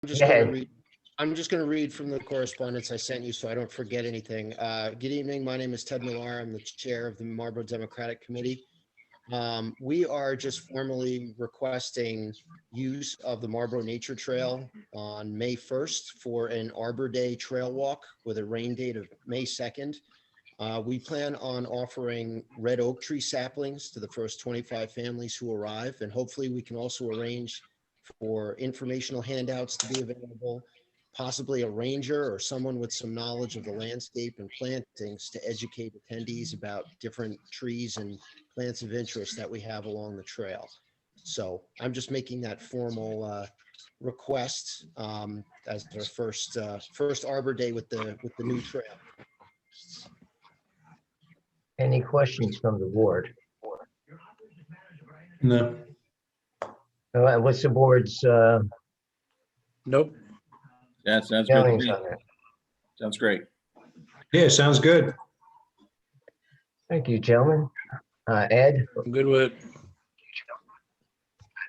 just Go going to ahead. read. I'm just going to read from the correspondence I sent you so I don't forget anything. Good evening. My name is Ted Millar. I'm the chair of the Marlborough Democratic Committee. We are just formally requesting use of the Marlborough Nature Trail on May 1st for an Arbor Day trail walk with a rain date of May 2nd. We plan on offering red oak tree saplings to the first 25 families who arrive, and hopefully we can also arrange for informational handouts to be available, possibly a ranger or someone with some knowledge of the landscape and plantings to educate attendees about different trees and plants of interest that we have along the trail. So I'm just making that formal request as our first Arbor Day with the new trail. Any questions from the board? No. What's the board's Nope. Yeah, sounds good. feelings on that? Sounds great. Yeah, sounds good. Thank you, gentlemen. Ed? I'm good with it.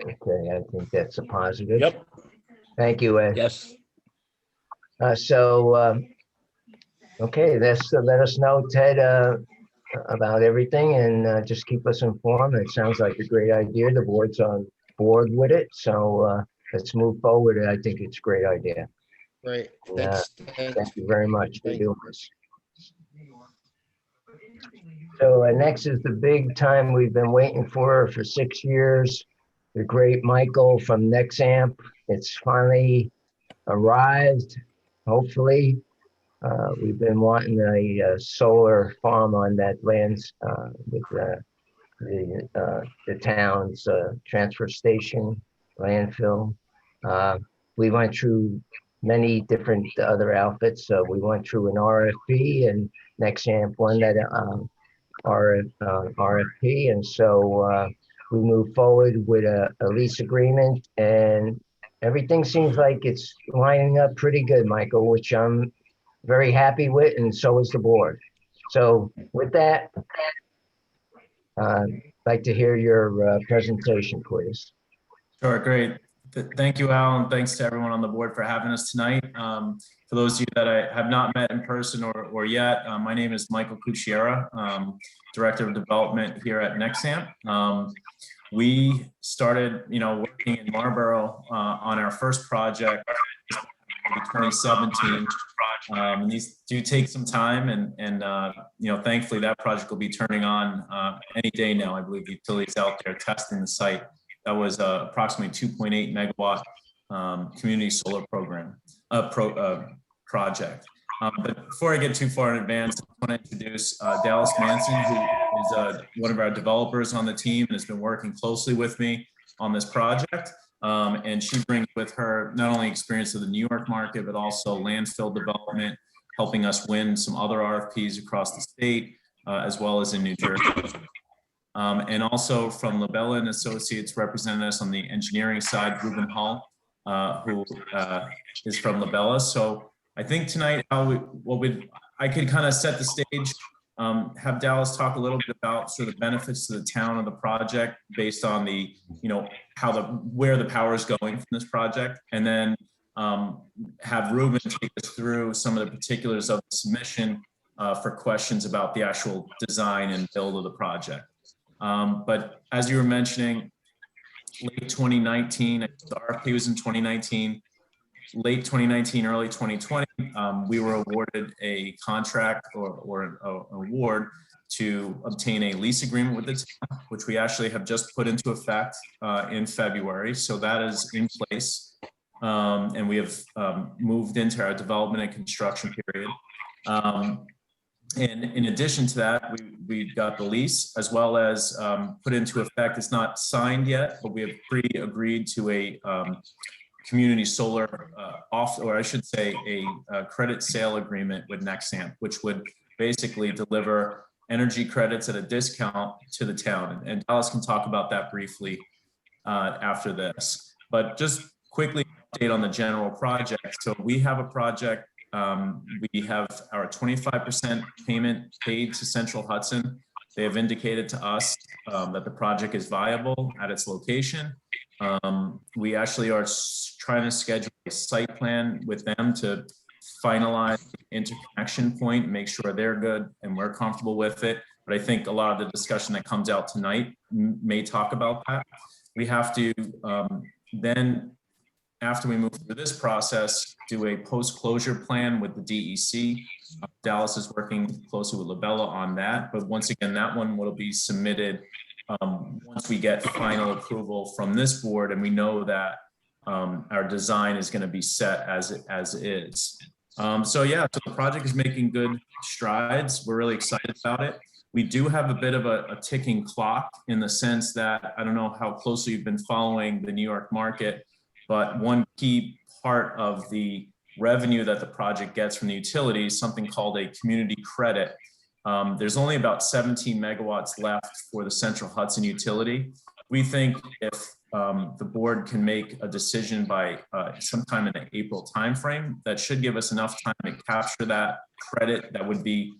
Okay, I think that's a positive. Yep. Thank you, Ed. Yes. Okay, let us know, Ted, about everything, and just keep us informed. It sounds like a great idea. The board's on board with it, so let's move forward. I think it's a great idea. Right. Thank you very much for Thank you. doing this. So next is the big time we've been waiting for 6 years. The great Michael from Nexamp. It's finally arrived, hopefully. We've been wanting a solar farm on that land with the town's transfer station, landfill. We went through many different other outfits. We went through an RFP, and Nexamp won that RFP, and so we moved forward with a lease agreement, and everything seems like it's lining up pretty good, Michael, which I'm very happy with, and so is the board. So with that, I'd like to hear your presentation, please. Sure, great. Thank you, Al, and thanks to everyone on the board for having us tonight. For those of you that I have not met in person or yet, my name is Michael Cucchiera, Director of Development here at Nexamp. We started, working in Marlborough on our first project in 2017. And these do take some time, and thankfully that project will be turning on any day now. I believe the utility's out there testing the site. That was approximately 2.8 megawatt community solar project. But before I get too far in advance, I want to introduce Dallas Manson, who is one of our developers on the team and has been working closely with me on this project. And she brings with her not only experience of the New York market, but also landfill development, helping us win some other RFPs across the state, as well as in New Jersey. And also from Labella and Associates representing us on the engineering side, Ruben Hall, who is from Labella. So I think tonight, I could kind of set the stage, have Dallas talk a little bit about sort of the benefits to the town of the project based on the, where the power is going from this project, and then have Ruben take us through some of the particulars of the submission for questions about the actual design and build of the project. But as you were mentioning, late 2019, the RFP was in 2019, late 2019, early 2020, we were awarded a contract or an award to obtain a lease agreement with the town, which we actually have just put into effect in February. So that is in place. And we have moved into our development and construction period. And in addition to that, we got the lease as well as put into effect. It's not signed yet, but we have pre-agreed to a community solar a credit sale agreement with Nexamp, which would basically deliver energy credits at a discount to the town. And Dallas can talk about that briefly after this. But just quickly update on the general project. So we have a project. We have our 25% payment paid to Central Hudson. They have indicated to us that the project is viable at its location. We actually are trying to schedule a site plan with them to finalize the interconnection point, make sure they're good and we're comfortable with it. But I think a lot of the discussion that comes out tonight may talk about that. We have to then, after we move through this process, do a post-closure plan with the DEC. Dallas is working closely with Labella on that. But once again, that one will be submitted once we get final approval from this board and we know that our design is going to be set as is. So yeah, so the project is making good strides. We're really excited about it. We do have a bit of a ticking clock in the sense that, I don't know how closely you've been following the New York market, but one key part of the revenue that the project gets from the utility is something called a community credit. There's only about 17 megawatts left for the Central Hudson utility. We think if the board can make a decision by sometime in the April timeframe, that should give us enough time to capture that credit that would be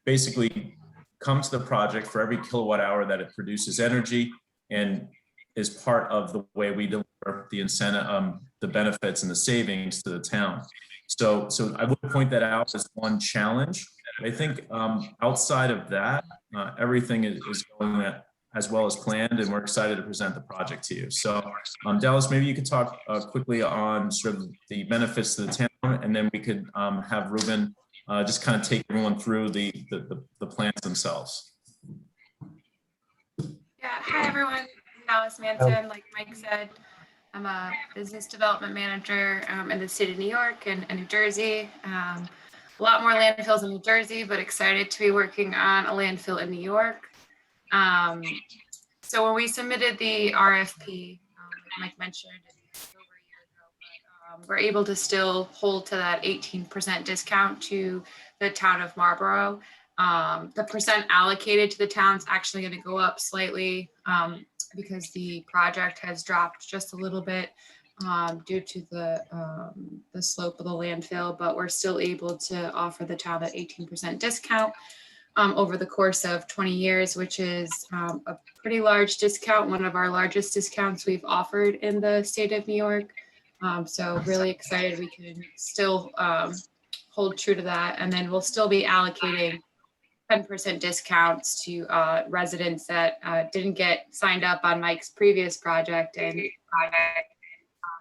basically come to the project for every kilowatt hour that it produces energy and is part of the way we deliver the incentive, the benefits and the savings to the town. So I would point that out as one challenge. I think outside of that, everything is going as well as planned, and we're excited to present the project to you. So Dallas, maybe you could talk quickly on sort of the benefits to the town, and then we could have Ruben just kind of take everyone through the plans themselves. Yeah, hi everyone, Dallas Manson. Like Mike said, I'm a business development manager in the state of New York and New Jersey. A lot more landfills in New Jersey, but excited to be working on a landfill in New York. So when we submitted the RFP, like Mike mentioned, over a year ago, but, we're able to still hold to that 18% discount to the town of Marlborough. The percent allocated to the town's actually going to go up slightly because the project has dropped just a little bit due to the slope of the landfill, but we're still able to offer the town that 18% discount over the course of 20 years, which is a pretty large discount, one of our largest discounts we've offered in the state of New York. So really excited we can still hold true to that. And then we'll still be allocating 10% discounts to residents that didn't get signed up on Mike's previous project and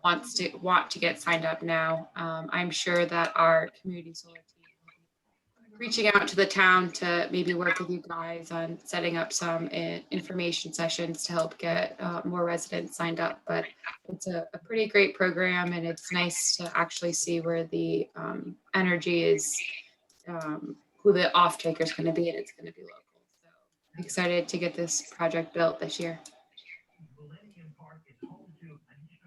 want to get signed up now. I'm sure that our community solar team will be reaching out to the town to maybe work with you guys on setting up some information sessions to help get more residents signed up. But it's a pretty great program, and it's nice to actually see where the energy is, who the off taker is going to be, and it's going to be local. So excited to get this project built this year.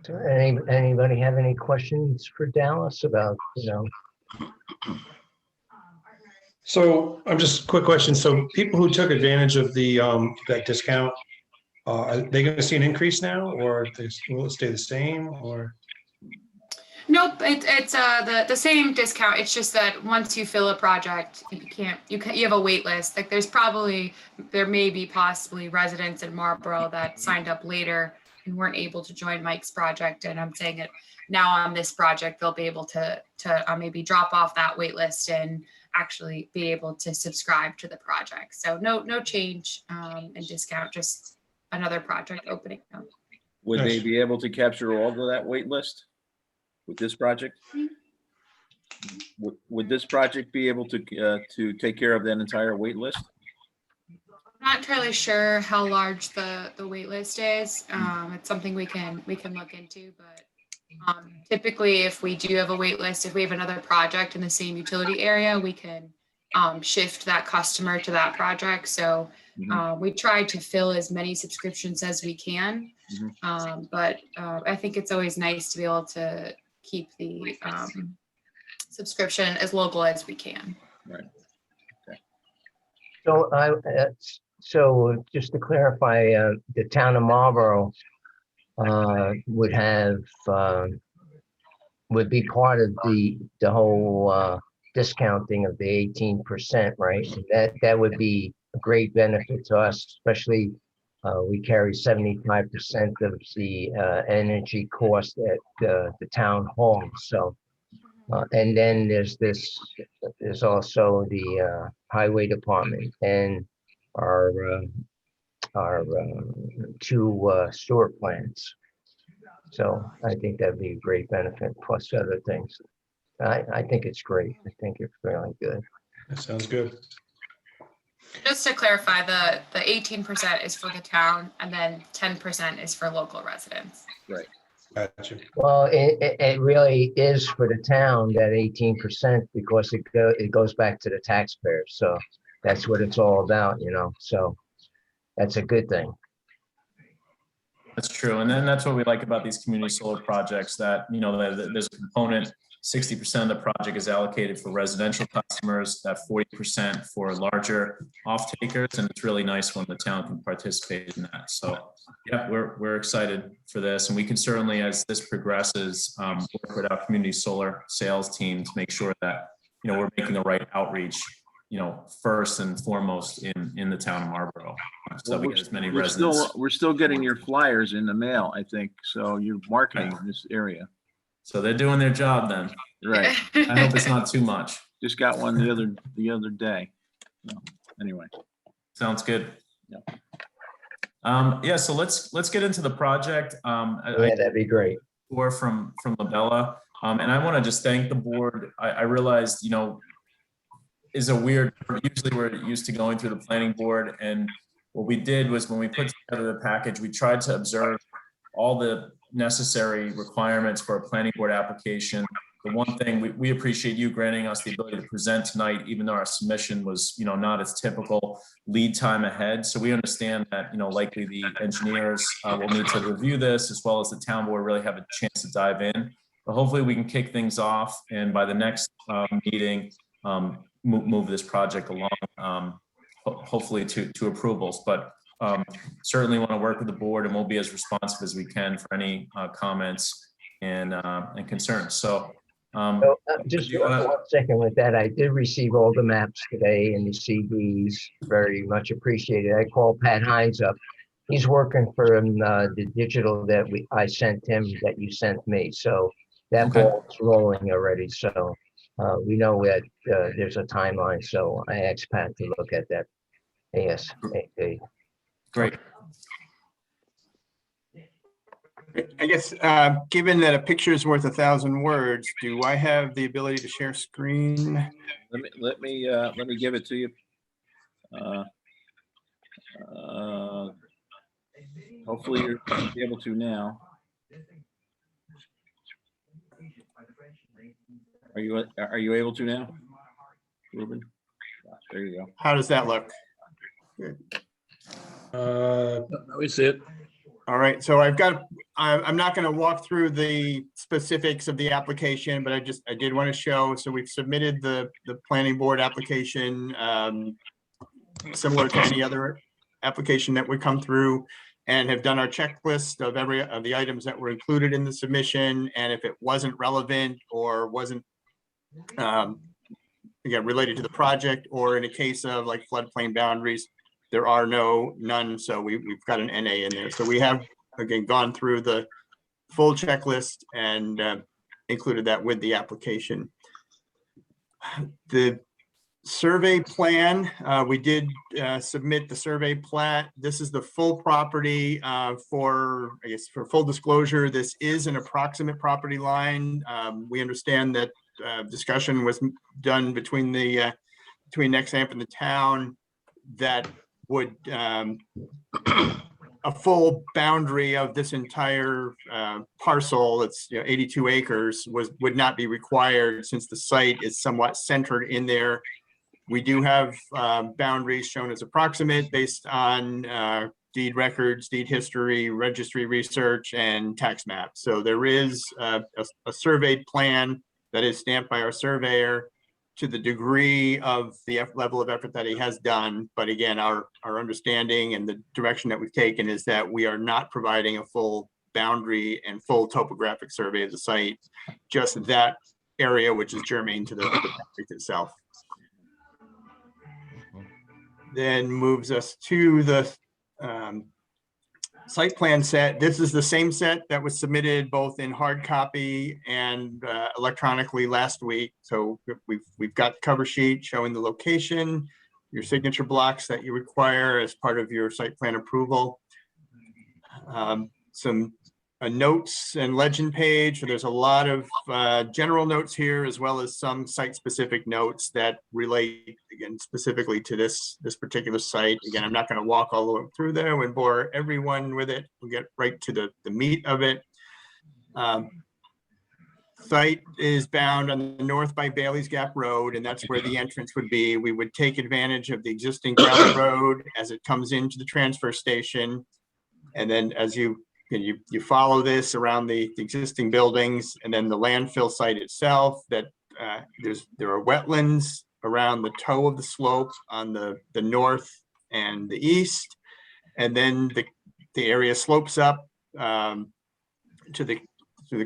So anybody have any questions for Dallas about, So I'm just quick question. So people who took advantage of the that discount, are they going to see an increase now, or will it stay the same, or? Nope, it's the same discount. It's just that once you fill a project, you have a wait list. Like there may be possibly residents in Marlborough that signed up later and weren't able to join Mike's project. And I'm saying it now on this project, they'll be able to maybe drop off that wait list and actually be able to subscribe to the project. So no change in discount, just another project opening up. Would they be able to capture all of that wait list with this project? Would this project be able to take care of that entire wait list? I'm not entirely sure how large the wait list is. It's something we can look into, but typically if we do have a wait list, if we have another project in the same utility area, we can shift that customer to that project. So we try to fill as many subscriptions as we can, but I think it's always nice to be able to keep the subscription as local as we can. Right. Okay. So just to clarify, the town of Marlborough would be part of the whole discounting of the 18%, right? That would be a great benefit to us, especially We carry 75% of the energy cost at the town hall. So, and then there's also the highway department and our two sewer plants. So I think that'd be a great benefit, plus other things. I think it's great. I think it's really good. That sounds good. Just to clarify, the 18% is for the town and then 10% is for local residents. Right. Gotcha. Well, it really is for the town, that 18%, because it goes back to the taxpayers. So that's what it's all about, you know, so that's a good thing. That's true. And then that's what we like about these community solar projects, that, you know, there's a component, 60% of the project is allocated for residential customers, that 40% for larger off takers. And it's really nice when the town can participate in that. So yeah, we're excited for this. And we can certainly, as this progresses, work with our community solar sales team to make sure that, you know, we're making the right outreach, you know, first and foremost in the town of Marlborough, so that we get as many residents. We're still getting your flyers in the mail, I think. So you're marketing this area. So they're doing their job then. Right. I hope it's not too much. Just got one the other day. No, anyway. Sounds good. Yeah. Yeah, so let's get into the project. Yeah, that'd be great. Or from Labella. And I want to just thank the board. I realized, you know, is a weird, usually we're used to going through the planning board, and what we did was when we put together the package, we tried to observe all the necessary requirements for a planning board application. The one thing we appreciate you granting us the ability to present tonight, even though our submission was, you know, not its typical lead time ahead. So we understand that, you know, likely the engineers will need to review this, as well as the town board really have a chance to dive in. But hopefully we can kick things off, and by the next meeting, move this project along, hopefully to approvals. But certainly want to work with the board, and we'll be as responsive as we can for any comments and concerns. So just one second with that. I did receive all the maps today and the CDs, very much appreciated. I called Pat Hines up. He's working for the digital that I sent him, that you sent me. So that ball's rolling already. So we know that there's a timeline. So I asked Pat to look at that ASAP. Great. I guess, given that a picture is worth 1,000 words, do I have the ability to share screen? Let me give it to you. Hopefully you're able to now. Are you able to now, Ruben? There you go. How does that look? We see it. All right, so I'm not going to walk through the specifics of the application, but I did want to show. So we've submitted the planning board application, similar to any other application that would come through, and have done our checklist of every of the items that were included in the submission. And if it wasn't relevant or wasn't again related to the project, or in a case of like floodplain boundaries, there are none. So we've got an NA in there. So we have, again, gone through the full checklist and included that with the application. The survey plan, we did submit the survey plat. This is the full property for full disclosure. This is an approximate property line. We understand that discussion was done between Nexamp and the town that would a full boundary of this entire parcel, it's 82 acres, would not be required, since the site is somewhat centered in there. We do have boundaries shown as approximate based on deed records, deed history, registry research, and tax maps. So there is a surveyed plan that is stamped by our surveyor to the degree of the level of effort that he has done. But again, our understanding and the direction that we've taken is that we are not providing a full boundary and full topographic survey of the site, just that area which is germane to the project itself. Then moves us to the Site plan set, this is the same set that was submitted both in hard copy and electronically last week. So we've got the cover sheet showing the location, your signature blocks that you require as part of your site plan approval. Some notes and legend page. So there's a lot of general notes here, as well as some site-specific notes that relate, again, specifically to this particular site. Again, I'm not going to walk all the way through there and bore everyone with it. We'll get right to the meat of it. Site is bound on the north by Bailey's Gap Road, and that's where the entrance would be. We would take advantage of the existing gravel road as it comes into the transfer station. And then as you follow this around the existing buildings, and then the landfill site itself, that there are wetlands around the toe of the slope on the north and the east. And then the area slopes up to the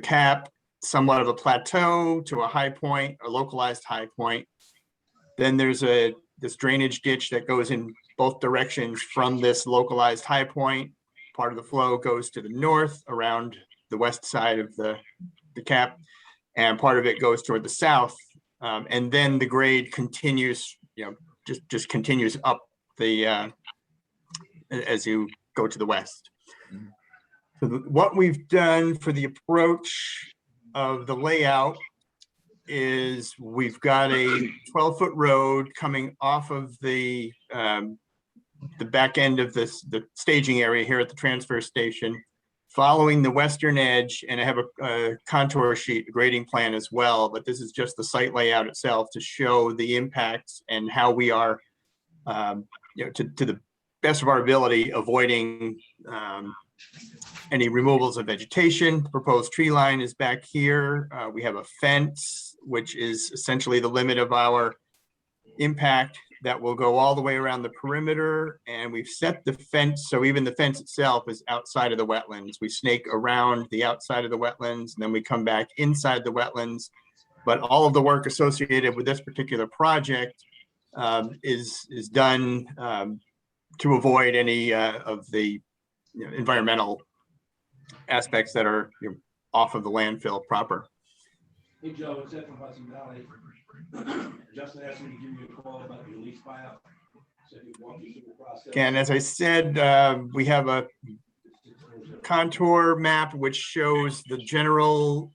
cap, somewhat of a plateau to a high point, a localized high point. Then there's this drainage ditch that goes in both directions from this localized high point. Part of the flow goes to the north around the west side of the cap, and part of it goes toward the south. And then the grade continues, just continues up as you go to the west. So what we've done for the approach of the layout is we've got a 12-foot road coming off of the back end of the staging area here at the transfer station, following the western edge. And I have a contour sheet, a grading plan as well, but this is just the site layout itself to show the impacts and how we are, to the best of our ability, avoiding any removals of vegetation. The proposed tree line is back here. We have a fence, which is essentially the limit of our impact, that will go all the way around the perimeter. And we've set the fence, so even the fence itself is outside of the wetlands. We snake around the outside of the wetlands, and then we come back inside the wetlands. But all of the work associated with this particular project is done to avoid any of the environmental aspects that are off of the landfill proper. Hey Joe, it's Ed from Hudson Valley. Justin asked me to give you a call about the lease buyout. So if you walk me through the process. Again, as I said, we have a contour map which shows the general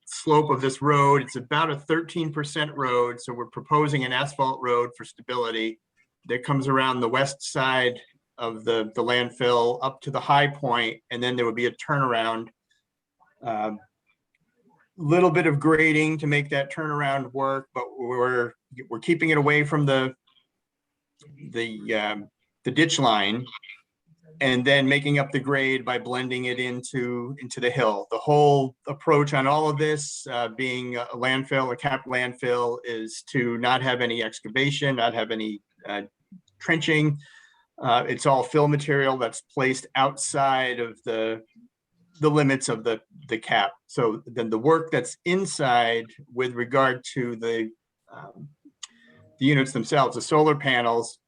slope of this road. It's about a 13% road, so we're proposing an asphalt road for stability that comes around the west side of the landfill up to the high point, and then there would be a turnaround. Little bit of grading to make that turnaround work, but we're keeping it away from the ditch line, and then making up the grade by blending it into the hill. The whole approach on all of this, being a landfill, a capped landfill, is to not have any excavation, not have any trenching. It's all fill material that's placed outside of the limits of the cap. So then the work that's inside with regard to the units themselves, the solar panels,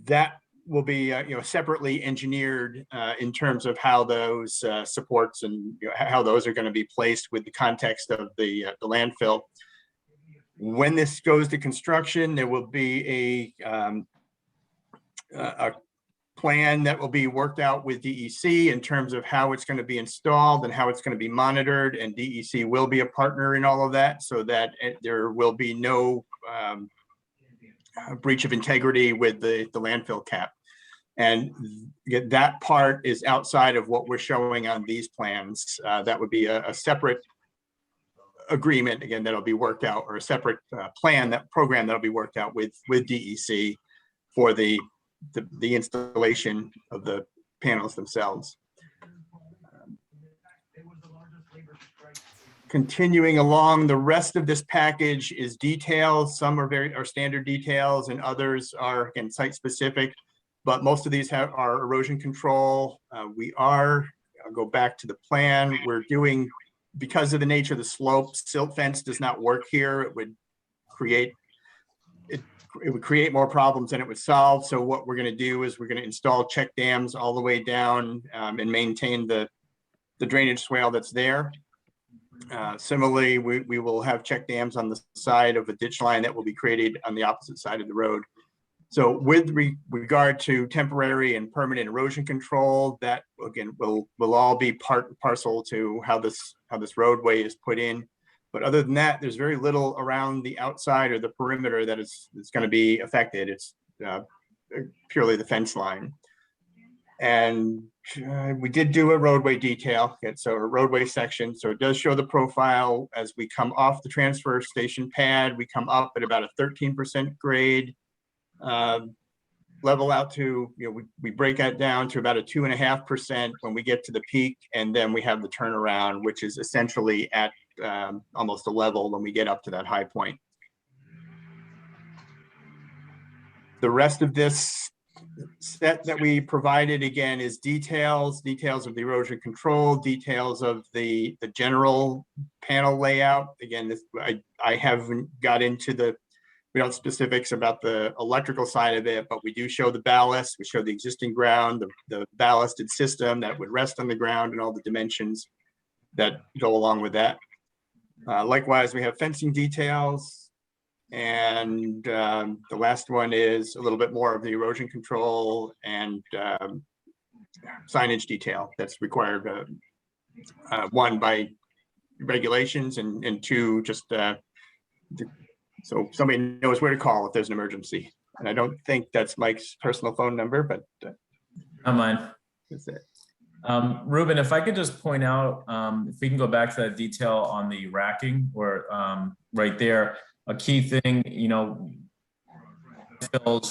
that will be separately engineered in terms of how those supports and how those are going to be placed with the context of the landfill. When this goes to construction, there will be a plan that will be worked out with DEC in terms of how it's going to be installed and how it's going to be monitored, and DEC will be a partner in all of that, so that there will be no breach of integrity with the landfill cap. And that part is outside of what we're showing on these plans. That would be a separate agreement, again, that'll be worked out, or a separate program that'll be worked out with DEC for the installation of the panels themselves. Continuing along, the rest of this package is details. Some are standard details, and others are, again, site specific, but most of these are erosion control. I'll go back to the plan. We're doing, because of the nature of the slope, silt fence does not work here. It it would create more problems than it would solve. So what we're going to do is we're going to install check dams all the way down and maintain the drainage swale that's there. Similarly, we will have check dams on the side of a ditch line that will be created on the opposite side of the road. So with regard to temporary and permanent erosion control, that again will all be part and parcel to how this roadway is put in. But other than that, there's very little around the outside or the perimeter that is going to be affected. It's purely the fence line. And we did do a roadway detail, so a roadway section. So it does show the profile as we come off the transfer station pad. We come up at about a 13% grade. Level out to, we break that down to about a 2.5% when we get to the peak, and then we have the turnaround, which is essentially at almost a level when we get up to that high point. The rest of this set that we provided again is details of the erosion control, details of the general panel layout. Again, this I haven't got into specifics about the electrical side of it, but we do show the ballast. We show the existing ground, the ballasted system that would rest on the ground, and all the dimensions that go along with that. Likewise, we have fencing details, and the last one is a little bit more of the erosion control and signage detail that's required. One, by regulations, and two, just so somebody knows where to call if there's an emergency. And I don't think that's Mike's personal phone number, but Not mine. that's it. Ruben, if I could just point out, if we can go back to that detail on the racking, or right there, a key thing,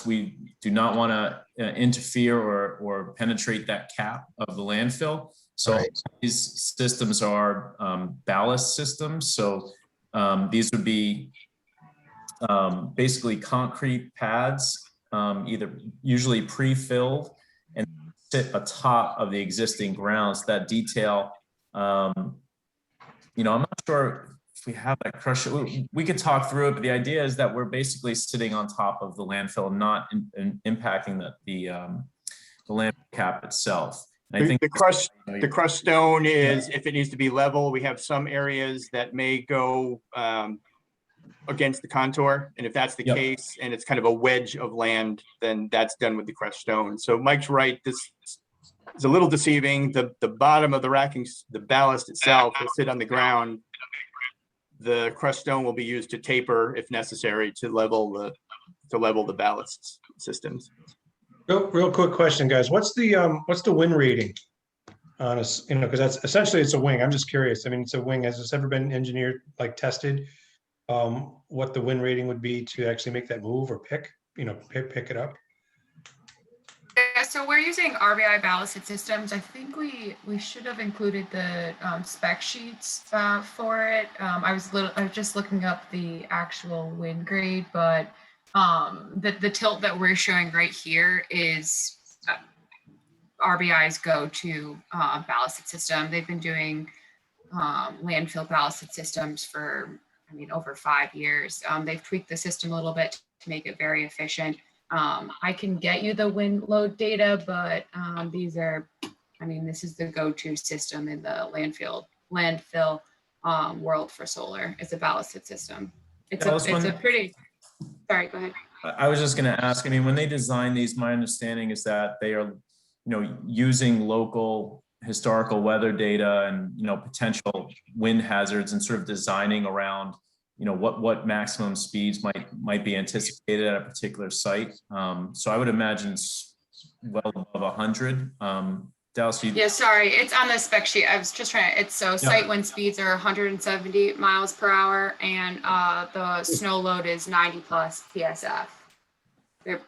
we do not want to interfere or penetrate that cap of the landfill. So these systems are ballast systems. So these would be basically concrete pads, usually pre-filled, and sit atop of the existing grounds. That detail, I'm not sure if we have that crush. We could talk through it, but the idea is that we're basically sitting on top of the landfill, not impacting the landfill cap itself. And I think the crushed stone is, if it needs to be level, we have some areas that may go against the contour, and if that's the case and it's kind of a wedge of land, then that's done with the crushed stone. So Mike's right, this is a little deceiving. The bottom of the racking, the ballast itself, will sit on the ground. The crushed stone will be used to taper if necessary to level the ballast systems. Real quick question, guys. What's the wind rating on us? Because that's essentially, it's a wing. I'm just curious. I mean, it's a wing. Has this ever been engineered, like tested? What the wind rating would be to actually make that move or pick it up? Yeah, so we're using RBI ballasted systems. I think we should have included the spec sheets for it. I was just looking up the actual wind grade, but the tilt that we're showing right here is RBI's go-to ballasted system. They've been doing landfill ballasted systems for over 5 years. They've tweaked the system a little bit to make it very efficient. I can get you the wind load data, but this is the go-to system in the landfill world for solar. It's a ballasted system. Sorry, go ahead. I was just going to ask, when they design these, my understanding is that they are, using local historical weather data and, potential wind hazards, and sort of designing around, what maximum speeds might be anticipated at a particular site. So I would imagine it's well above 100. Dallas, yeah, sorry, it's on the spec sheet. I was just trying. Site wind speeds are 170 miles per hour, and the snow load is 90 plus PSF. They're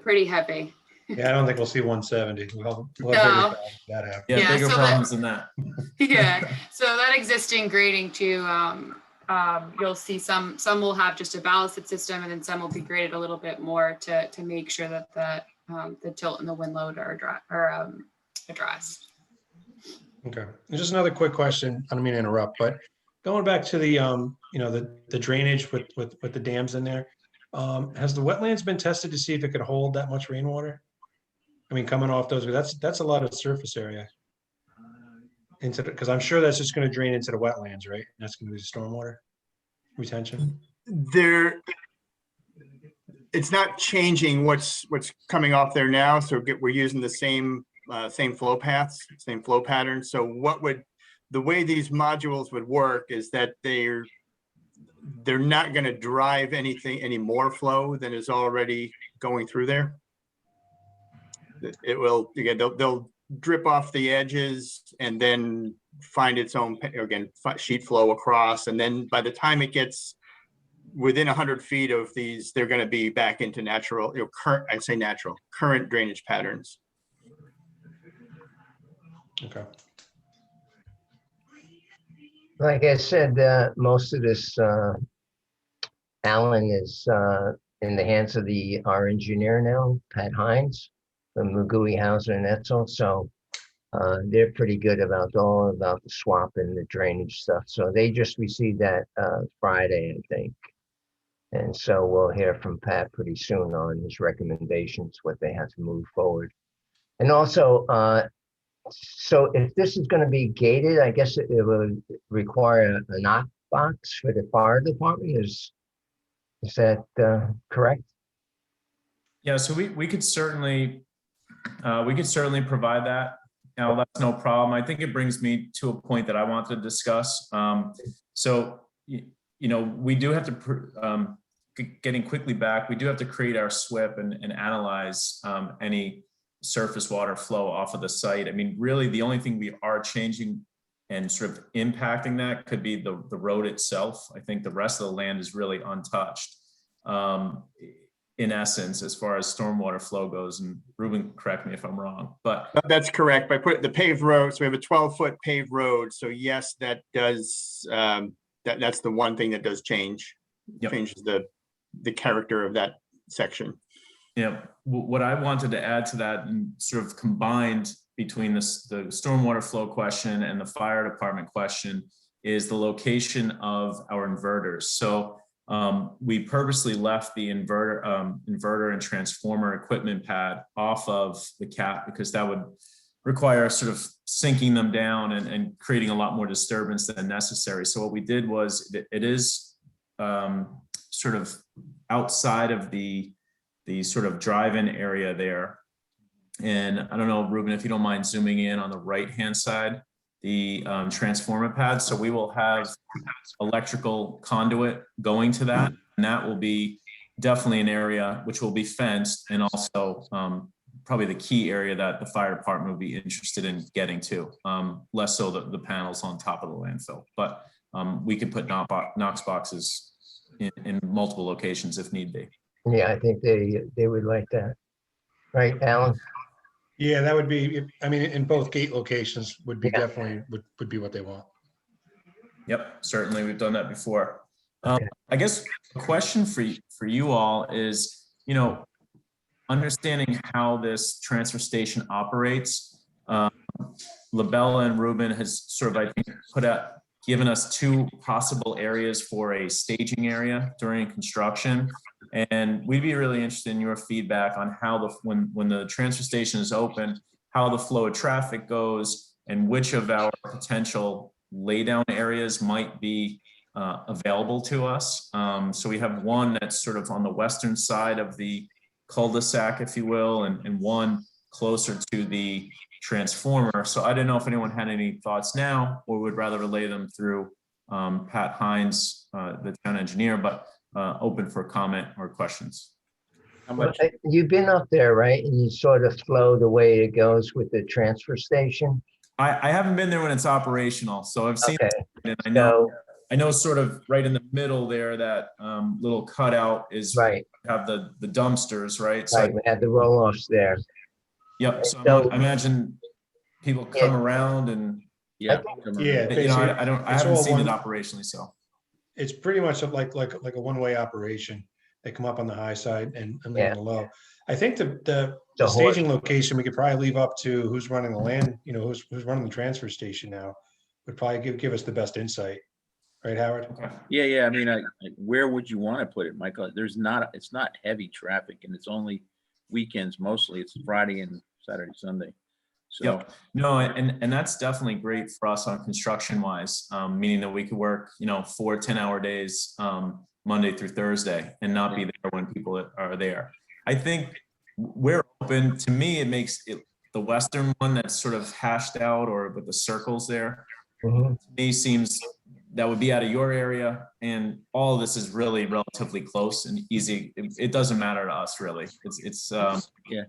pretty heavy. Yeah, I don't think we'll see 170. We'll No. that happen. Yeah, bigger problems than that. Yeah, so that existing grading too, you'll see some will have just a ballasted system, and then some will be graded a little bit more to make sure that the tilt and the wind load are addressed. Okay, and just another quick question. I don't mean to interrupt, but going back to the the drainage with the dams in there, Has the wetlands been tested to see if it could hold that much rainwater? I mean, coming off those, that's a lot of surface area. Because I'm sure that's just going to drain into the wetlands, right? That's going to be the stormwater retention. There, it's not changing what's coming off there now. So we're using the same flow paths, same flow patterns. So the way these modules would work is that they're not going to drive any more flow than is already going through there. It will, again, they'll drip off the edges and then find its own, again, sheet flow across. And then by the time it gets within 100 feet of these, they're going to be back into natural, current drainage patterns. Okay. Like I said, most of this, Alan, is in the hands of our engineer now, Pat Hines, from Magui, Hauser and Etzel. So they're pretty good about the swap and the drainage stuff. So they just received that Friday, I think. And so we'll hear from Pat pretty soon on his recommendations, what they have to move forward. And also, so if this is going to be gated, I guess it would require a knock box for the fire department. Is that correct? Yeah, so we could certainly provide that. Now, that's no problem. I think it brings me to a point that I want to discuss. So, we do have to, getting quickly back, we do have to create our SWIP and analyze any surface water flow off of the site. I mean, really, the only thing we are changing and sort of impacting that could be the road itself. I think the rest of the land is really untouched. In essence, as far as stormwater flow goes, and Ruben, correct me if I'm wrong, but that's correct. By putting the paved road, so we have a 12-foot paved road. So yes, that does, that's the one thing that does change, changes the character of that section. Yeah, what I wanted to add to that, and sort of combined between the stormwater flow question and the fire department question, is the location of our inverters. So we purposely left the inverter and transformer equipment pad off of the cap because that would require sort of sinking them down and creating a lot more disturbance than necessary. So what we did was it is sort of outside of the sort of drive-in area there. And I don't know, Ruben, if you don't mind zooming in on the right-hand side, the transformer pad. So we will have electrical conduit going to that, and that will be definitely an area which will be fenced, and also probably the key area that the fire department will be interested in getting to, less so the panels on top of the landfill. But we could put Knox boxes in multiple locations if need be. Yeah, I think they would like that. Right, Alan? Yeah, that would be, I mean, in both gate locations would be definitely would be what they want. Yep, certainly. We've done that before. Okay. I guess a question for you all is, understanding how this transfer station operates. Labella and Ruben has sort of, I think, given us two possible areas for a staging area during construction. And we'd be really interested in your feedback on how when the transfer station is open, how the flow of traffic goes, and which of our potential laydown areas might be available to us. So we have one that's sort of on the western side of the cul-de-sac, if you will, and one closer to the transformer. So I didn't know if anyone had any thoughts now, or would rather relay them through Pat Hines, the town engineer, but open for comment or questions. How much? You've been up there, right? And you sort of flow the way it goes with the transfer station? I haven't been there when it's operational, so I've seen it, and I know sort of right in the middle there, that little cutout is right. Have the dumpsters, right? So, Right, we had the roll-offs there. Yep. So I imagine people come around and Yeah, I haven't seen it operationally, so it's pretty much like a one-way operation. They come up on the high side and leave on the low. I think the staging location we could probably leave up to who's running the land, who's running the transfer station now, would probably give us the best insight. right, Howard? Yeah. I mean, where would you want to put it, Michael? It's not heavy traffic, and it's only weekends mostly. It's Friday and Saturday, Sunday. So, Yep. No, and that's definitely great for us on construction wise, meaning that we could work, 4 10-hour days, Monday through Thursday, and not be there when people are there. I think we're open. To me, it makes it the western one that's sort of hashed out, or with the circles there. Mhm. To me, seems that would be out of your area, and all of this is really relatively close and easy. It doesn't matter to us really. It's yeah,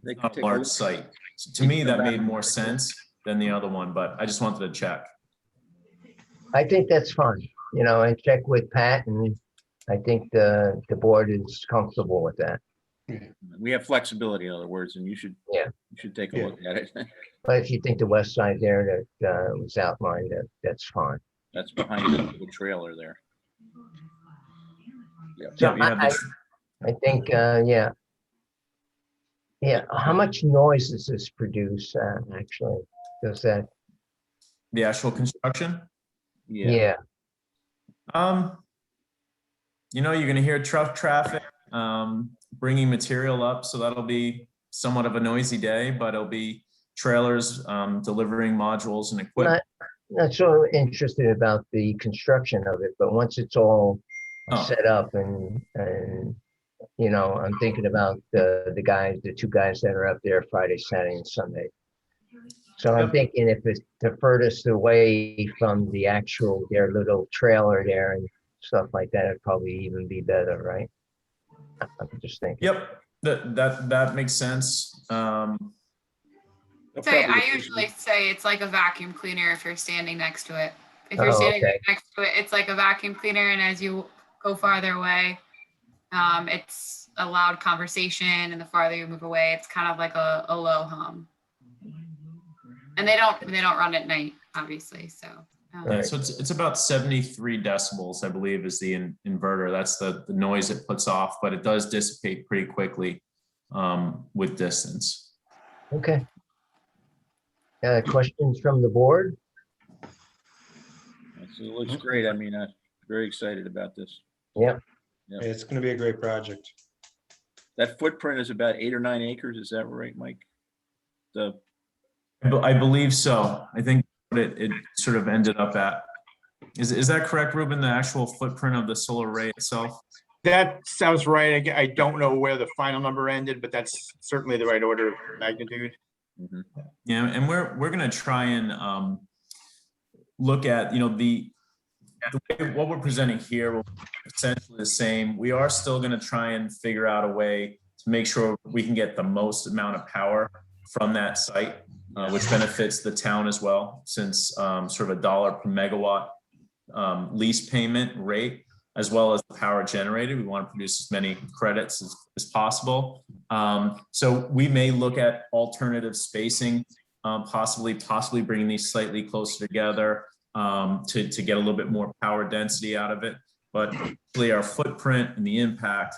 they can not a take a large look. site. So to me, that made more sense than the other one, but I just wanted to check. I think that's fine, and check with Pat, and I think the board is comfortable with that. We have flexibility, in other words, and you should take a Yeah. look at it. But if you think the west side there that was outlined, that's fine. That's behind the trailer there. So you have this. I think, yeah. How much noise does this produce, actually? Does that, The actual construction. Yeah. You're gonna hear truck traffic, bringing material up, so that'll be somewhat of a noisy day, but it'll be trailers, delivering modules and equipment. Not so interested about the construction of it, but once it's all set up and I'm thinking about the 2 guys that are up there Friday, Saturday, and Sunday. So I'm thinking if it's the furthest away from their little trailer there and stuff like that, it'd probably even be better, right? I'm just thinking. Yep, that makes sense. I usually say it's like a vacuum cleaner if you're standing next to it. If you're Oh, standing okay. next to it, it's like a vacuum cleaner, and as you go farther away, it's a loud conversation, and the farther you move away, it's kind of like a low hum. And they don't run at night, obviously. So so it's about 73 decibels, I believe, is the inverter. That's the noise it puts off, but it does dissipate pretty quickly with distance. Okay. Questions from the board? It looks great. I mean, I'm very excited about this. Yep. Yeah, it's going to be a great project. That footprint is about 8 or 9 acres. Is that right, Mike? I believe so. I think it sort of ended up at. Is that correct, Ruben? The actual footprint of the solar array itself? That sounds right. I don't know where the final number ended, but that's certainly the right order of magnitude. Mm-hmm. Yeah, and we're going to try and look at what we're presenting here will be essentially the same. We are still going to try and figure out a way to make sure we can get the most amount of power from that site, which benefits the town as well, since sort of $1 per megawatt lease payment rate, as well as the power generated. We want to produce as many credits as possible. So we may look at alternative spacing, possibly bringing these slightly closer together to get a little bit more power density out of it. But really our footprint and the impact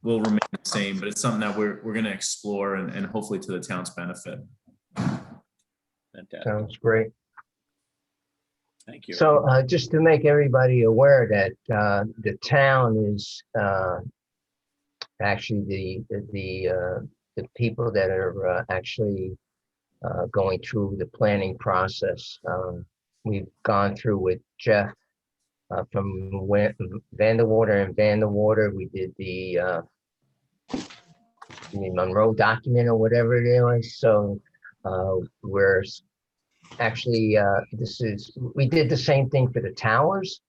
will remain the same, but it's something that we're going to explore and hopefully to the town's benefit. Fantastic. Sounds great. Thank you. So just to make everybody aware that the town is actually the people that are actually going through the planning process. We've gone through with Jeff from Vanderwater and Vanderwater. We did the Monroe document or whatever it was. So we're actually, we did the same thing for the towers.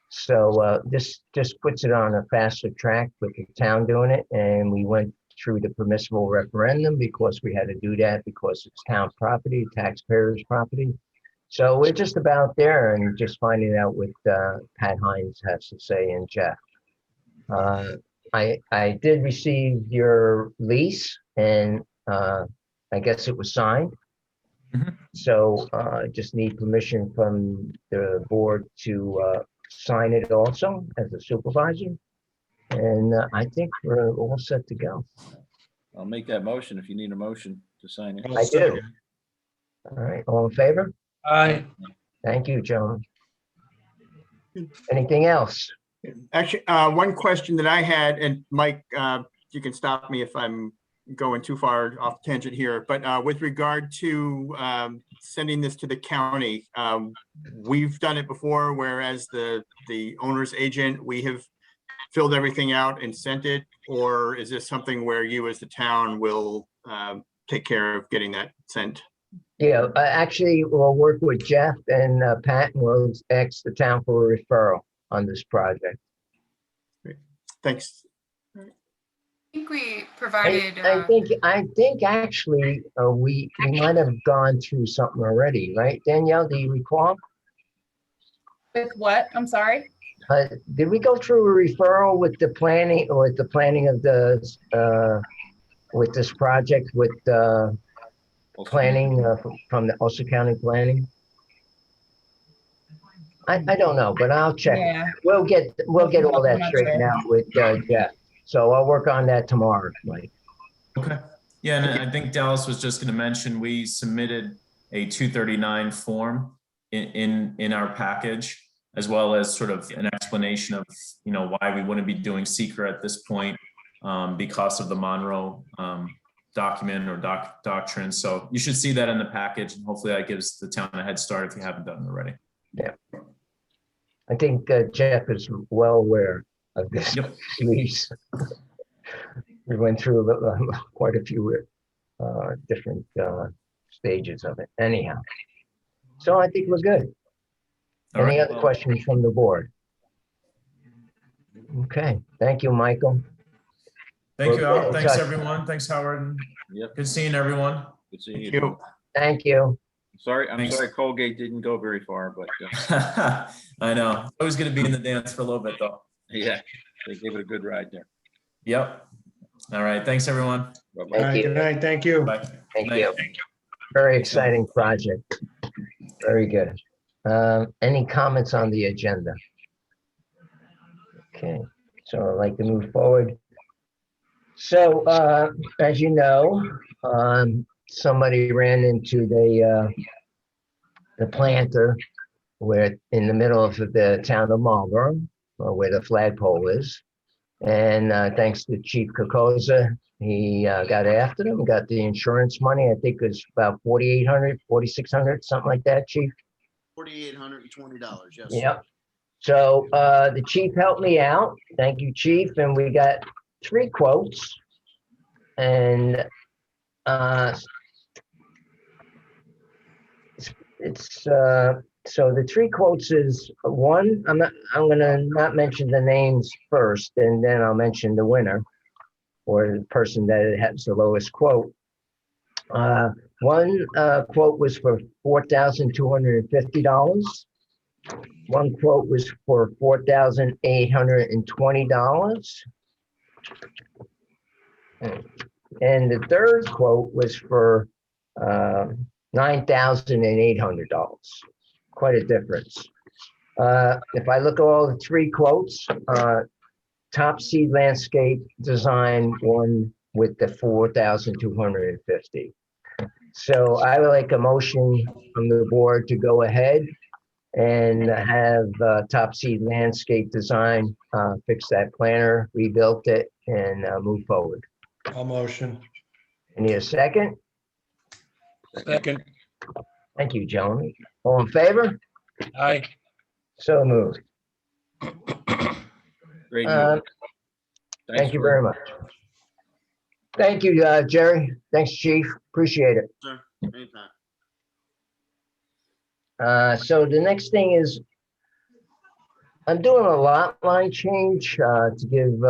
So this just puts it on a faster track with the town doing it. And we went through the permissible referendum because we had to do that because it's town property, taxpayers' property. So we're just about there and just finding out what Pat Hines has to say and Jeff. I did receive your lease and I guess it was signed. Mhm. So just need permission from the board to sign it also as a supervisor. And I think we're all set to go. I'll make that motion if you need a motion to sign it. I do. All right, all in favor? Aye. Thank you, John. Anything else? Actually, one question that I had, and Mike, you can stop me if I'm going too far off tangent here, but with regard to sending this to the county, we've done it before, whereas the owner's agent, we have filled everything out and sent it, or is this something where you as the town will take care of getting that sent? Yeah, actually, we'll work with Jeff and Pat, and we'll ask the town for a referral on this project. Thanks. I think we provided. I think actually we might have gone through something already, right? Danielle, do you recall? With what? I'm sorry. Did we go through a referral with the planning or with the planning of the with this project with planning from the Ulster County Planning? I don't know, but I'll check. Yeah. We'll get all I'm that not straightened sure. out with Jeff. So I'll work on that tomorrow, Mike. Okay. Yeah, and I think Dallas was just going to mention, we submitted a 239 form in our package, as well as sort of an explanation of, why we wouldn't be doing seeker at this point because of the Monroe document or doctrine. So you should see that in the package, and hopefully that gives the town a head start if you haven't done it already. Yeah. I think Jeff is well aware of this piece. We went through quite a few different stages of it anyhow. So I think we're good. Any other questions from the board? Okay, thank you, Michael. Thank you, Al. We'll Thanks, touch. everyone. Thanks, Howard. Yep. Good seeing everyone. Good seeing Thank you. you. Thank you. I'm Thanks. sorry Colgate didn't go very far, but I know. Always going to be in the dance for a little bit, though. yeah, they gave it a good ride there. Yep. All right. Thanks, everyone. Bye-bye. All Thank right, you. good night. Thank you. Bye. Thank Night. you. Very exciting project. Very good. Any comments on the agenda? Okay, so I'd like to move forward. So, as you know, somebody ran into the planter where in the middle of the town of Marlborough, where the flagpole is. And thanks to Chief Kokoza, he got after them, got the insurance money. I think it was about $4,800, $4,600, something like that, Chief. $4,820, yes. Yep. So the chief helped me out. Thank you, Chief. And we got 3 quotes. And so the 3 quotes is one. I'm gonna not mention the names first, and then I'll mention the winner or the person that has the lowest quote. One quote was for $4,250. One quote was for $4,820. And the third quote was for $9,800. Quite a difference. If I look at all the 3 quotes, Top Seed Landscape Design won with the $4,250. So I would like a motion from the board to go ahead and have Top Seed Landscape Design fix that planter, rebuilt it, and move forward. All motion. Need a second? Second. Thank you, gentlemen. All in favor? Aye. So moved. Great Uh, news. Thanks Thank you for- very much. Thank you, Jerry. Thanks, Chief. Appreciate it. Sir, anytime. So the next thing is I'm doing a lot line change to give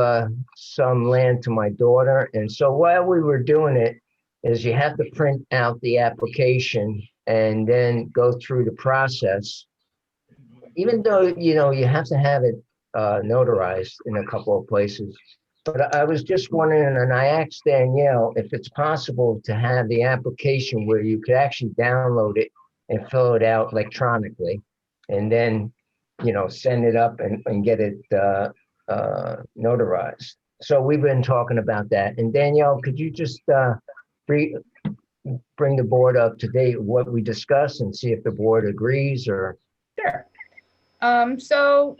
some land to my daughter. And so while we were doing it is you have to print out the application and then go through the process. Even though, you have to have it notarized in a couple of places. But I was just wondering, and I asked Danielle if it's possible to have the application where you could actually download it and fill it out electronically, and then, send it up and get it notarized. So we've been talking about that. And Danielle, could you just bring the board up to date with what we discussed and see if the board agrees or? Sure. So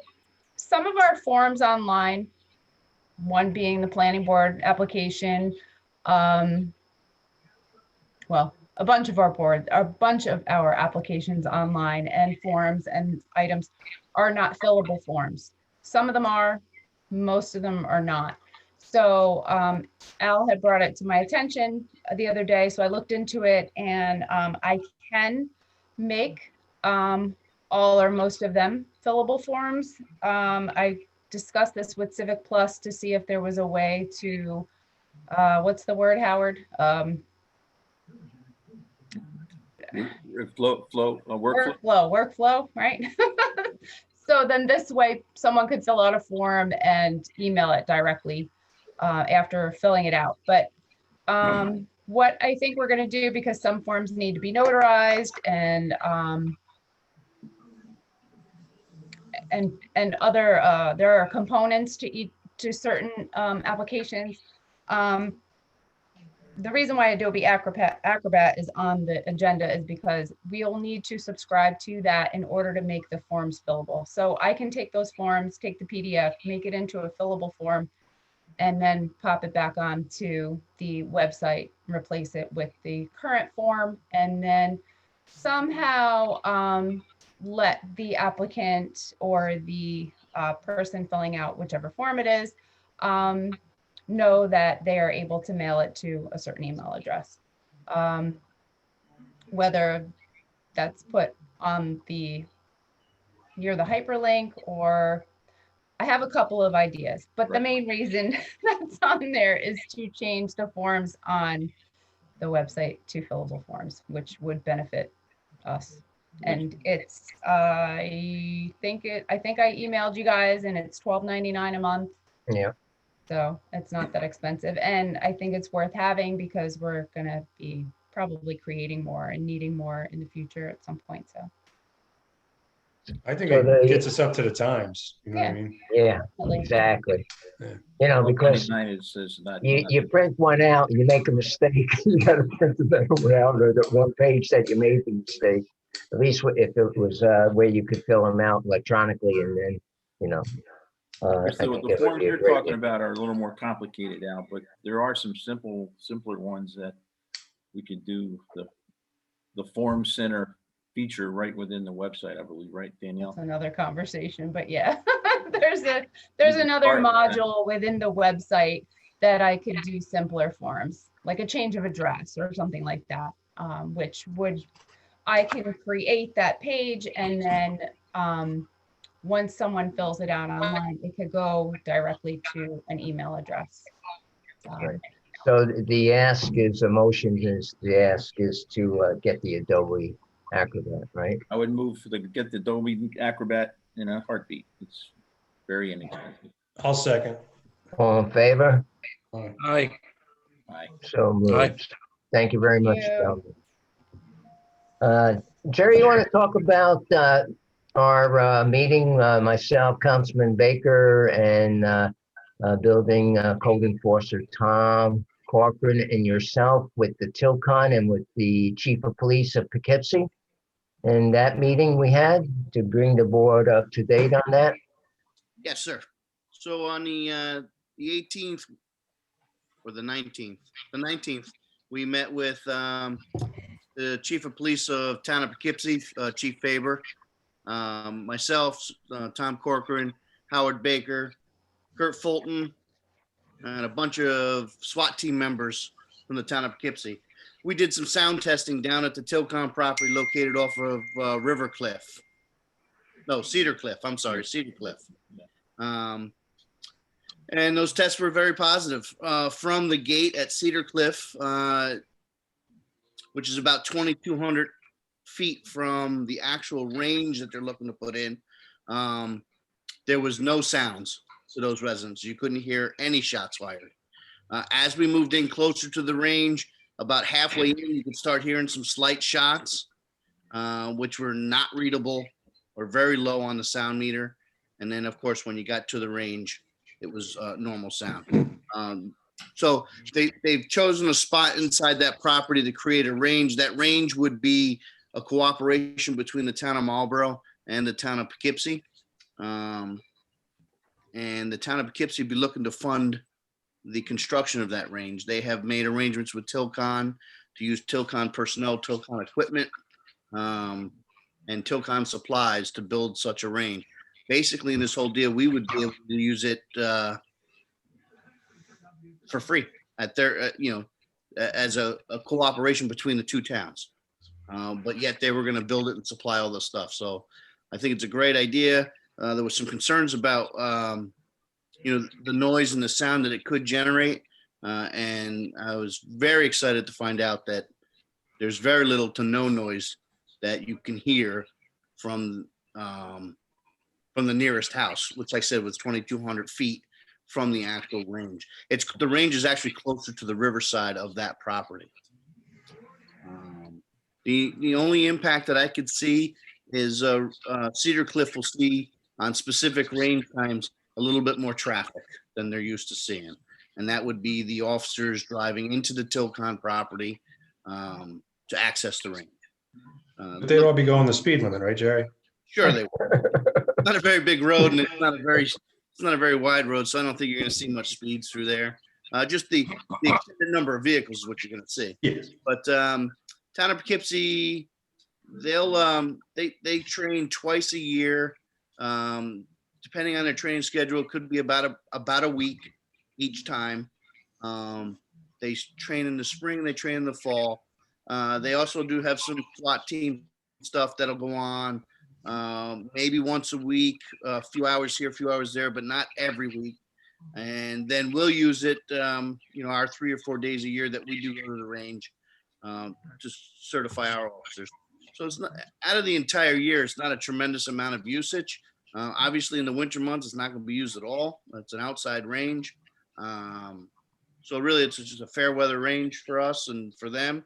some of our forms online, one being the planning board application, well, a bunch of our applications online and forms and items are not fillable forms. Some of them are, most of them are not. So Al had brought it to my attention the other day, so I looked into it, and I can make all or most of them fillable forms. I discussed this with Civic Plus to see if there was a way to, what's the word, Howard? Workflow, right? So then this way, someone could fill out a form and email it directly after filling it out. But what I think we're going to do, because some forms need to be notarized and other there are components to certain applications. The reason why Adobe Acrobat is on the agenda is because we'll need to subscribe to that in order to make the forms fillable. So I can take those forms, take the PDF, make it into a fillable form, and then pop it back onto the website, replace it with the current form, and then somehow let the applicant or the person filling out whichever form it is know that they are able to mail it to a certain email address. Whether that's put on near the hyperlink, or I have a couple of ideas, but the main reason that's on there is to change the forms on the website to fillable forms, which would benefit us. And it's, I think I emailed you guys, and it's $12.99 a month. Yeah. So it's not that expensive. And I think it's worth having because we're going to be probably creating more and needing more in the future at some point. So I think it gets us up to the times. You know what I mean? Yeah, exactly. Yeah. You know, because you print one out and you make a mistake, you got to print the better one out, or the one page that you made the mistake. At least if it was where you could fill them out electronically, and then, you know. So the forms you're talking about are a little more complicated now, but there are some simpler ones that we could do. The form center feature right within the website, I believe, right, Danielle? That's another conversation, but yeah, there's another module within the website that I could do simpler forms, like a change of address or something like that, which I can create that page, and then once someone fills it out online, it could go directly to an email address. Right. So the ask is to get the Adobe Acrobat, right? I would move to get the Adobe Acrobat in a heartbeat. It's very inexpensive. I'll second. All in favor? Aye. Aye. So moved. Aye. Thank you very much, gentlemen. Jerry, you want to talk about our meeting, myself, Councilman Baker, and building code enforcer Tom Corcoran, and yourself with the Tilcon and with the Chief of Police of Poughkeepsie? And that meeting we had to bring the board up to date on that? Yes, sir. So on the 18th or the 19th, we met with the Chief of Police of Town of Poughkeepsie, Chief Faber, myself, Tom Corcoran, Howard Baker, Kurt Fulton, and a bunch of SWAT team members from the Town of Poughkeepsie. We did some sound testing down at the Tilcon property located off of Cedar Cliff. I'm sorry, Cedar Cliff. And those tests were very positive. From the gate at Cedar Cliff, which is about 2,200 feet from the actual range that they're looking to put in, there was no sounds to those residents. You couldn't hear any shots fired. As we moved in closer to the range, about halfway in, you could start hearing some slight shots, which were not readable or very low on the sound meter. And then, of course, when you got to the range, it was normal sound. So they've chosen a spot inside that property to create a range. That range would be a cooperation between the town of Marlborough and the town of Poughkeepsie. And the town of Poughkeepsie will be looking to fund the construction of that range. They have made arrangements with Tilcon to use Tilcon personnel, Tilcon equipment, and Tilcon supplies to build such a range. Basically, in this whole deal, we would be able to use it for free at their, as a cooperation between the two towns. But yet they were going to build it and supply all the stuff. So I think it's a great idea. There was some concerns about, the noise and the sound that it could generate. And I was very excited to find out that there's very little to no noise that you can hear from the nearest house, which I said was 2,200 feet from the actual range. The range is actually closer to the riverside of that property. The only impact that I could see is Cedar Cliff will see on specific range times a little bit more traffic than they're used to seeing. And that would be the officers driving into the Tilcon property to access the range. But they'd all be going the speed limit, right, Jerry? Sure they will. It's not a very big road and it's not a very wide road, so I don't think you're going to see much speeds through there. Just the extended number of vehicles is what you're going to see. Yes. But town of Poughkeepsie, they train twice a year. Depending on their training schedule, it could be about a week each time. They train in the spring, they train in the fall. They also do have some SWAT team stuff that'll go on maybe once a week, a few hours here, a few hours there, but not every week. And then we'll use it, our 3 or 4 days a year that we do go to the range to certify our officers. So it's not, out of the entire year, it's not a tremendous amount of usage. Obviously, in the winter months, it's not going to be used at all. It's an outside range. So really, it's just a fair weather range for us and for them.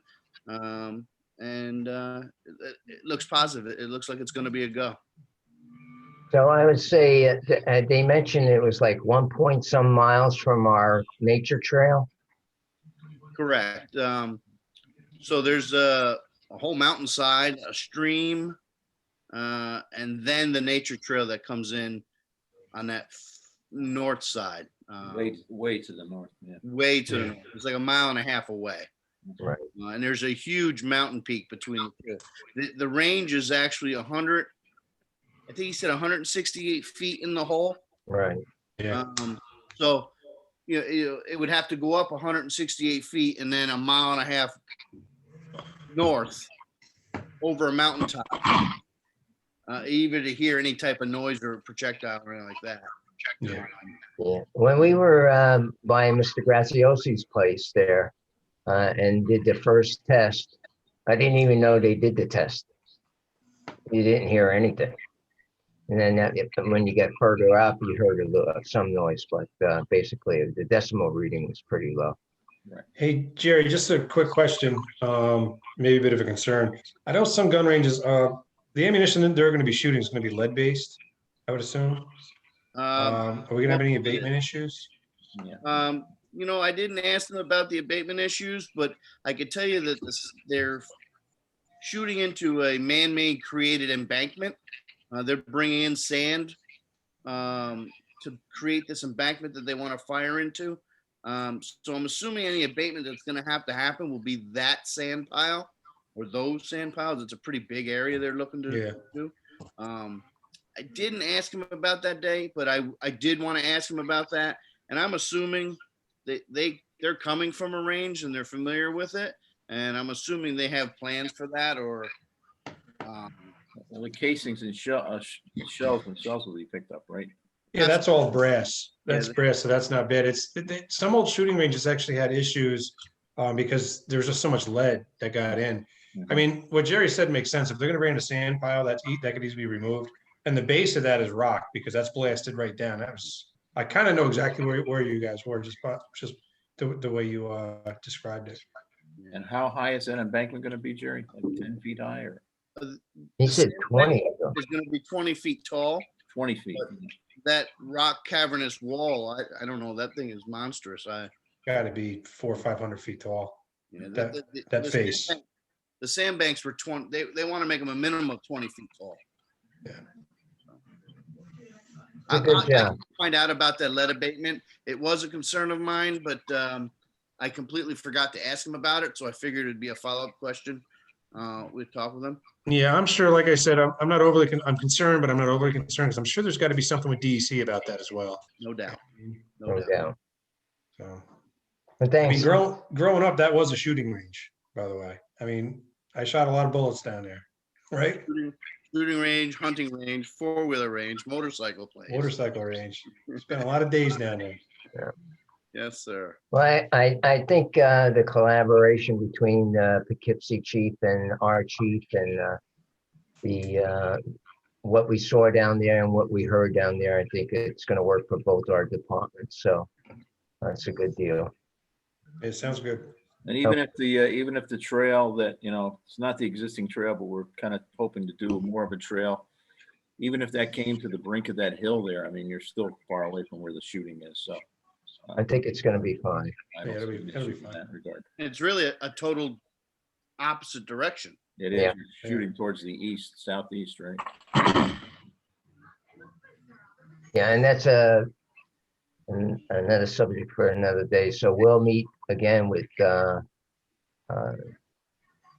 It looks positive. It looks like it's going to be a go. So I would say they mentioned it was like 1 point some miles from our nature trail. Correct. So there's a whole mountainside, a stream, and then the nature trail that comes in on that north side. Way to the north. Yeah. Way to the north. It's like 1.5 miles away. Right. And there's a huge mountain peak between the two. The range is actually 100. I think he said 168 feet in the hole. Right. Yeah. So it would have to go up 168 feet and then 1.5 miles north over a mountaintop, even to hear any type of noise or projectile or anything like that. Yeah. Yeah. When we were by Mr. Graziosi's place there and did the first test, I didn't even know they did the test. You didn't hear anything. And then when you get further up, you heard some noise, but basically the decimal reading was pretty low. Hey, Jerry, just a quick question, maybe a bit of a concern. I know some gun ranges, the ammunition that they're going to be shooting is going to be lead-based, I would assume. Are we going to have any abatement issues? Yeah. I didn't ask them about the abatement issues, but I could tell you that they're shooting into a man-made created embankment. They're bringing in sand to create this embankment that they want to fire into. So I'm assuming any abatement that's going to happen will be that sand pile or those sand piles. It's a pretty big area they're looking to do. I didn't ask him about that day, but I did want to ask him about that. And I'm assuming that they're coming from a range and they're familiar with it. And I'm assuming they have plans for that or. Well, the casings and shells themselves will be picked up, right? Yeah, that's all brass. That's brass, so that's not bad. Some old shooting ranges actually had issues because there's just so much lead that got in. I mean, what Jerry said makes sense. If they're going to bring in a sand pile, that could easily be removed. And the base of that is rock because that's blasted right down. I kind of know exactly where you guys were, just the way you described it. And how high is that embankment going to be, Jerry? Like 10 feet high or? He said 20. It's going to be 20 feet tall. 20 feet. That rock cavernous wall, I don't know. That thing is monstrous. Got to be 400 or 500 feet tall. Yeah, that face. The sandbanks were 20. They want to make them a minimum of 20 feet tall. Yeah. It's a good I job. can find out about that lead abatement. It was a concern of mine, but I completely forgot to ask him about it. So I figured it'd be a follow-up question. We'd talk with him. Yeah, I'm sure, like I said, I'm not overly, I'm concerned, but I'm not overly concerned because I'm sure there's got to be something with DEC about that as well. No doubt. No No doubt. doubt. So, But I mean, thanks. growing up, that was a shooting range, by the way. I mean, I shot a lot of bullets down there, right? Shooting range, hunting range, four-wheeler range, motorcycle place. Motorcycle range. Spent a lot of days down there. Yes, sir. Well, I think the collaboration between Poughkeepsie chief and our chief and the what we saw down there and what we heard down there, I think it's going to work for both our departments. So that's a good deal. It sounds good. And even if the trail that, it's not the existing trail, but we're kind of hoping to do more of a trail. Even if that came to the brink of that hill there, I mean, you're still far away from where the shooting is. So I think it's going to be fine. I don't it'll see be- an it'll be issue in fine. that regard. It's really a total opposite direction. It is Yeah. shooting towards the east, southeast, right? Yeah, and that's another subject for another day. So we'll meet again with the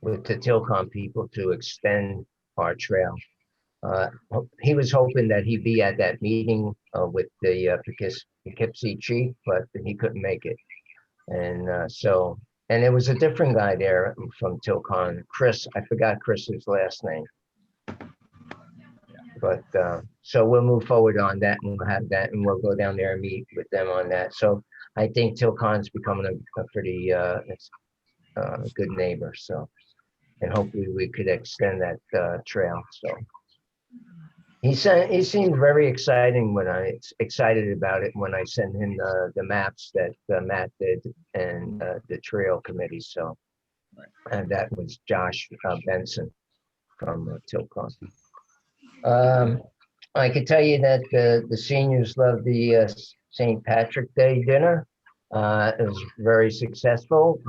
Tilcon people to extend our trail. He was hoping that he'd be at that meeting with the Poughkeepsie chief, but he couldn't make it. And and there was a different guy there from Tilcon, Chris. I forgot Chris's last name. But so we'll move forward on that, and we'll have that, and we'll go down there and meet with them on that. So I think Tilcon's becoming a pretty good neighbor. So, and hopefully we could extend that trail. So he seemed very exciting excited about it when I sent him the maps that Matt did and the trail committee. So, and that was Josh Benson from Tilcon. I could tell you that the seniors loved the St. Patrick Day dinner. It was very successful.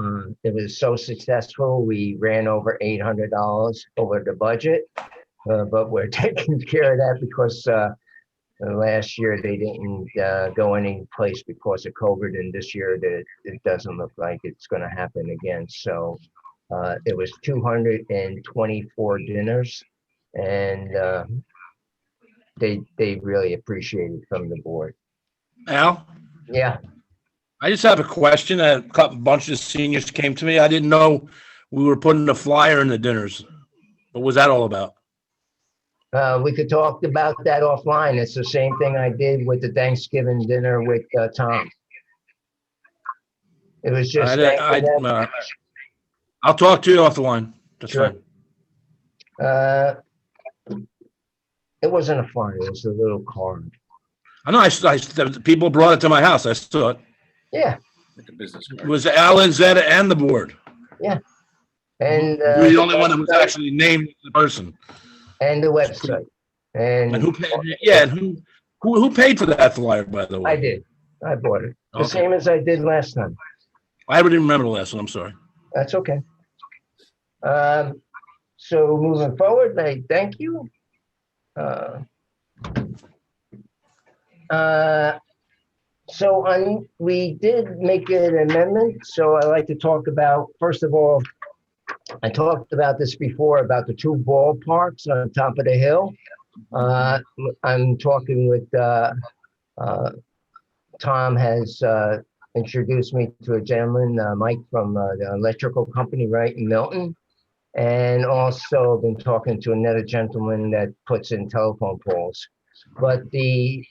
It was so successful, we ran over $800 over the budget, but we're taking care of that because last year they didn't go any place because of COVID, and this year it doesn't look like it's going to happen again. So it was 224 dinners, and they really appreciate it from the board. Al, Yeah. I just have a question. A bunch of seniors came to me. I didn't know we were putting a flyer in the dinners. What was that all about? We could talk about that offline. It's the same thing I did with the Thanksgiving dinner with Tom. It was just. I'll talk to you off the line. That's Sure. fine. It wasn't a flyer. It was a little card. I know. People brought it to my house. I saw it. Yeah. Like a business It card. was Alan, Zeta, and the board. And You were the only one that was actually named the person. and the website. And And who paid? Yeah, and who paid for that flyer, by the way? I did. I bought it. The Okay. same as I did last time. I didn't remember the last one. I'm sorry. That's okay. So moving forward, I thank you. We did make an amendment, so I'd like to talk about, first of all, I talked about this before, about the two ballparks on top of the hill. I'm talking with, Tom has introduced me to a gentleman, Mike from the electrical company right in Milton. And also been talking to another gentleman that puts in telephone poles. But the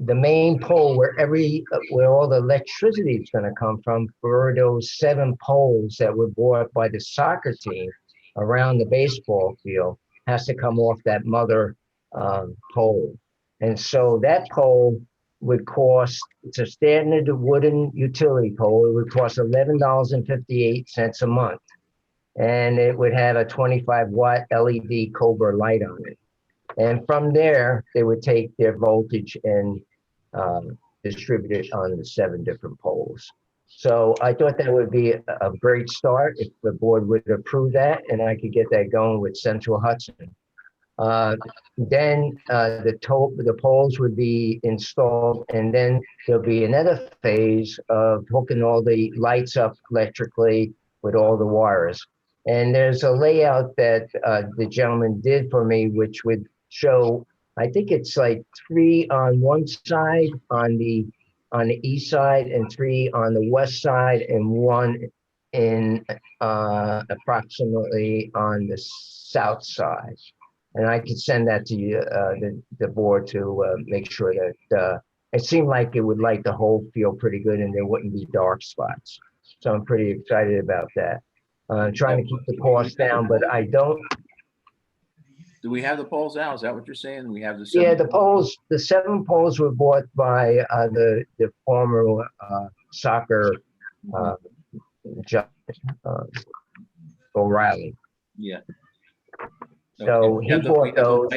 main pole where all the electricity is going to come from for those 7 poles that were bought by the soccer team around the baseball field has to come off that mother pole. And so that pole would cost, it's a standard wooden utility pole, it would cost $11.58 a month. And it would have a 25-watt LED Cobra light on it. And from there, they would take their voltage and distribute it on the 7 different poles. So I thought that would be a great start if the board would approve that, and I could get that going with Central Hudson. The poles would be installed, and then there'll be another phase of hooking all the lights up electrically with all the wires. And there's a layout that the gentleman did for me, which would show, I think it's like 3 on one side on the east side, and 3 on the west side, and 1 in approximately on the south side. And I could send that to you, the board, to make sure that it seemed like it would light the whole field pretty good and there wouldn't be dark spots. So I'm pretty excited about that. Trying to keep the cost down, but I don't. Do we have the poles now? Is that what you're saying? We have the. Yeah, the poles, the 7 poles were bought by the former soccer judge, O'Reilly. Yeah. So Okay. he bought those.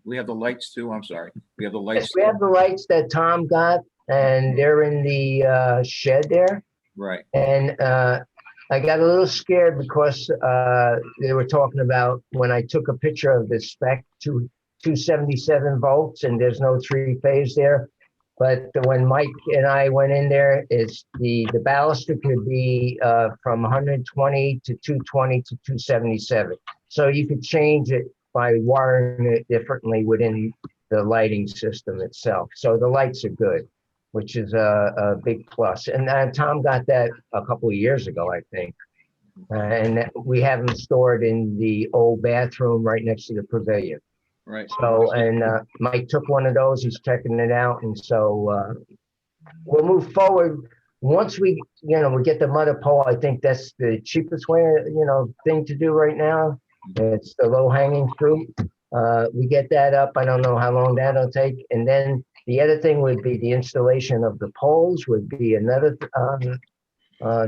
We have the lights too. I'm sorry. We have the lights. Yes, we have the lights that Tom got, and they're in the shed there. Right. And I got a little scared because they were talking about, when I took a picture of the spec, 277 volts, and there's no 3-phase there. But when Mike and I went in there, it's the baluster could be from 120 to 220 to 277. So you could change it by wiring it differently within the lighting system itself. So the lights are good, which is a big plus. And Tom got that a couple of years ago, I think. And we have them stored in the old bathroom right next to the pavilion. Right. So, and Mike took one of those, he's checking it out. And so we'll move forward. Once we get the mother pole, I think that's the cheapest way, thing to do right now. It's the low hanging fruit. We get that up. I don't know how long that'll take. And then the other thing would be the installation of the poles would be another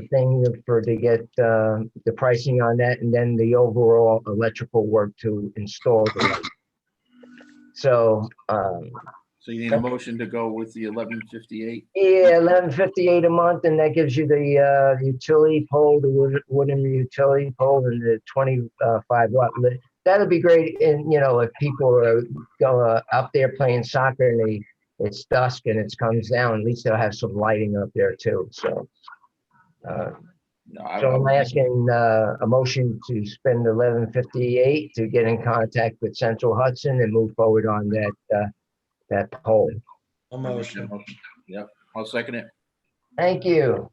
thing to get the pricing on that, and then the overall electrical work to install the light. So you need a motion to go with the 1158? Yeah, 1158 a month, and that gives you the utility pole, the wooden utility pole, and the 25 watt lit. That'll be great. And if people are go up there playing soccer and it's dusk and it comes down, at least they'll have some lighting up there too. So, I'm asking a motion to spend 1158 to get in contact with Central Hudson and move forward on that pole. A motion. Yep, I'll second it. Thank you.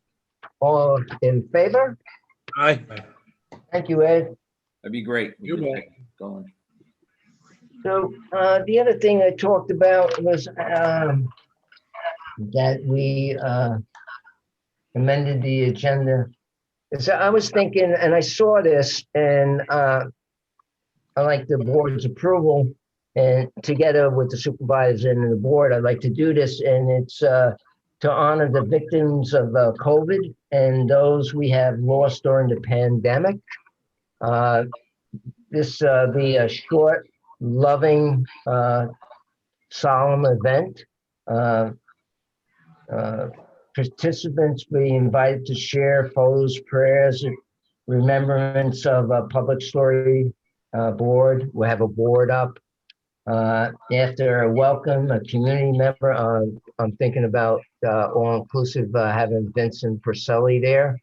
All in favor? Aye. Thank you, Ed. That'd be great. You bet. Going. So the other thing I talked about was that we amended the agenda. So I was thinking, and I saw this, and I like the board's approval, and together with the supervisor and the board, I'd like to do this, and it's to honor the victims of COVID and those we have lost during the pandemic. This be a short, loving, solemn event. Participants be invited to share photos, prayers, remembrance of a public story board. We'll have a board up. After a welcome, a community member, I'm thinking about all-inclusive, having Vincent Purcelli there.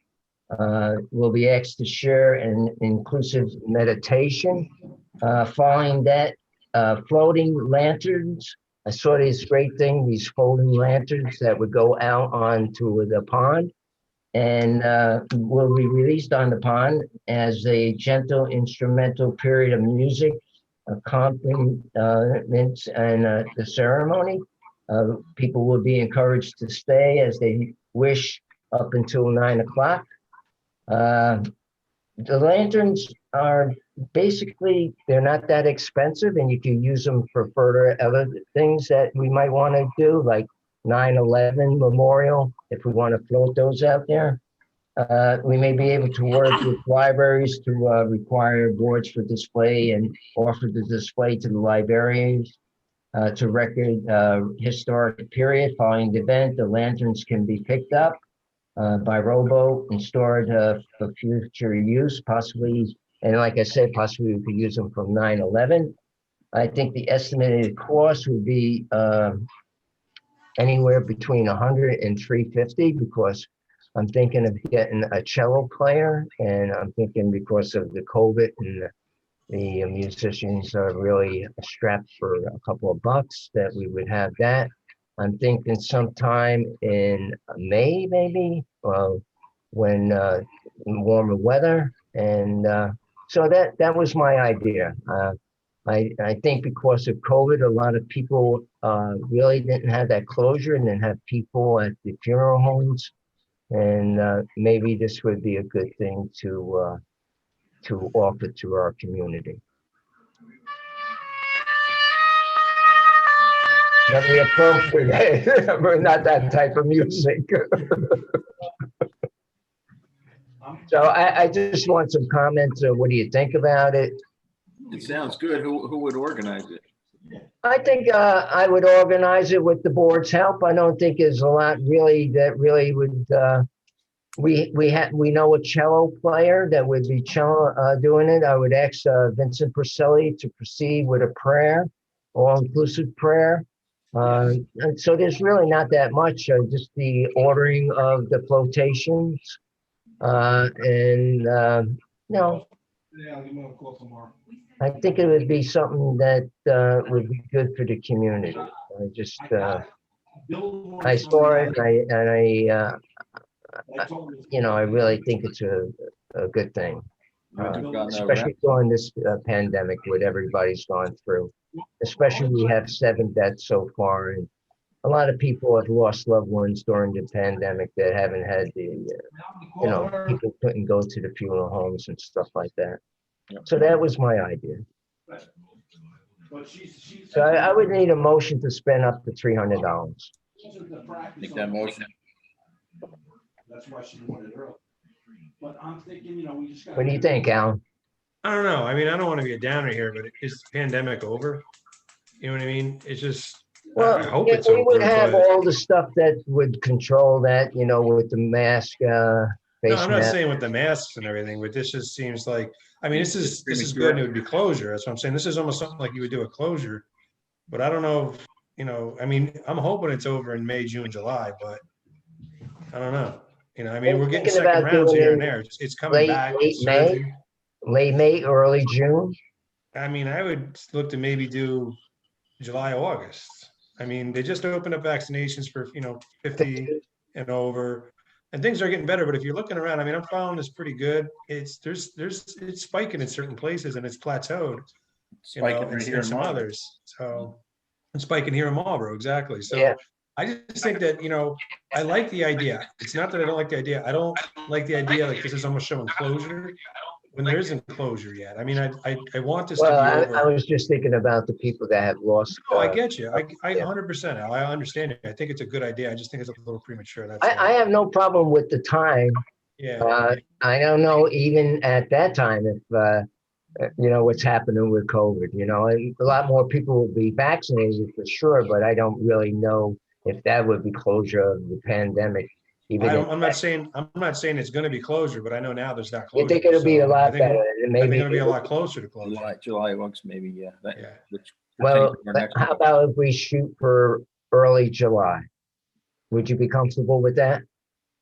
We'll be asked to share an inclusive meditation. Following that, floating lanterns. I saw this great thing, these floating lanterns that would go out onto the pond and will be released on the pond as a gentle instrumental period of music, accompaniments, and the ceremony. People will be encouraged to stay as they wish up until 9 o'clock. The lanterns are basically, they're not that expensive, and you can use them for further other things that we might want to do, like 9/11 Memorial, if we want to float those out there. We may be able to work with libraries to require boards for display and offer the display to the librarians to record historic period. Following the event, the lanterns can be picked up by rowboat and stored for future use, possibly. And like I said, possibly we could use them from 9/11. I think the estimated cost would be anywhere between 100 and 350, because I'm thinking of getting a cello player, and I'm thinking because of the COVID and the musicians are really strapped for a couple of bucks, that we would have that. I'm thinking sometime in May, maybe, when warmer weather. And so that was my idea. I think because of COVID, a lot of people really didn't have that closure and didn't have people at the funeral homes. And maybe this would be a good thing to offer to our community. Very appropriate. We're not that type of music. So I just want some comments. What do you think about it? It sounds good. Who would organize it? I think I would organize it with the board's help. I don't think there's a lot really that really would. We know a cello player that would be cello doing it. I would ask Vincent Purcelli to proceed with a prayer, all-inclusive prayer. And so there's really not that much, just the ordering of the flotations. You know, Yeah, I'll give him a call tomorrow. I think it would be something that would be good for the community. I saw it and I you know, I really think it's a good thing, especially during this pandemic, what everybody's gone through. Especially we have 7 deaths so far, and a lot of people have lost loved ones during the pandemic that haven't had the, you know, people couldn't go to the funeral homes and stuff like that. So that was my idea. So I would need a motion to spend up to $300. Make that motion. That's why she wanted it early. But I'm thinking, you know, we just got. What do you think, Alan? I don't know. I mean, I don't want to be a downer here, but is the pandemic over? You know what I mean? It's just, Well, I hope yeah, it's we over. would have but- all the stuff that would control that, you know, with the mask, No, face I'm not mask. saying with the masks and everything, but this just seems like, I mean, this is good and it would be closure. That's what I'm saying. This is almost something like you would do a closure. But I don't know, if, you know, I mean, I'm hoping it's over in May, June, July, but I don't know. You know, I mean, we're getting Thinking second about rounds doing here and there. It's coming back. It's surging. Late May, early June. I mean, I would look to maybe do July, August. I mean, they just opened up vaccinations for, you know, 50 and over, and things are getting better. But if you're looking around, I mean, I'm following this pretty good. It's spiking in certain places and it's plateaued, you know, and some others. So it's spiking here in Marlborough, exactly. So Yeah. I just think that, you know, I like the idea. It's not that I don't like the idea. I don't like the idea like this is almost showing closure when there isn't closure yet. I mean, I want this to be over. I was just thinking about the people that have lost. Oh, I get you. I 100%. Al, I understand it. I think it's a good idea. I just think it's a little premature. That's all. I have no problem with the time. Yeah. I don't know, even at that time, if, you know, what's happening with COVID, you know, and a lot more people will be vaccinated for sure, but I don't really know if that would be closure of the pandemic. I'm not saying it's going to be closure, but I know now there's not closure. You think it'll be a lot better? Maybe it'll be a lot closer to closure. July, August, maybe, yeah. Well, how about if we shoot for early July? Would you be comfortable with that?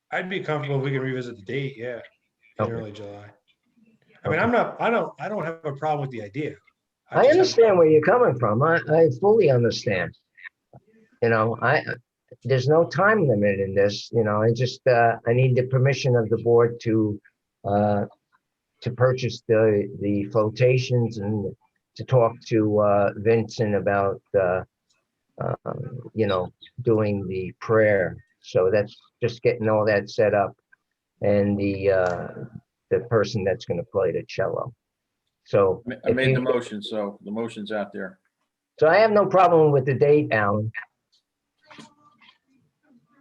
I'd be comfortable if we can revisit the date. Yeah, in Okay. early July. I mean, I don't have a problem with the idea. I understand where you're coming from. I fully understand. You know, there's no time limit in this, you know, I just, I need the permission of the board to purchase the flotations and to talk to Vincent about, you know, doing the prayer. So that's just getting all that set up, and the person that's going to play the cello. So I made the motion, so the motion's out there. So I have no problem with the date, Alan.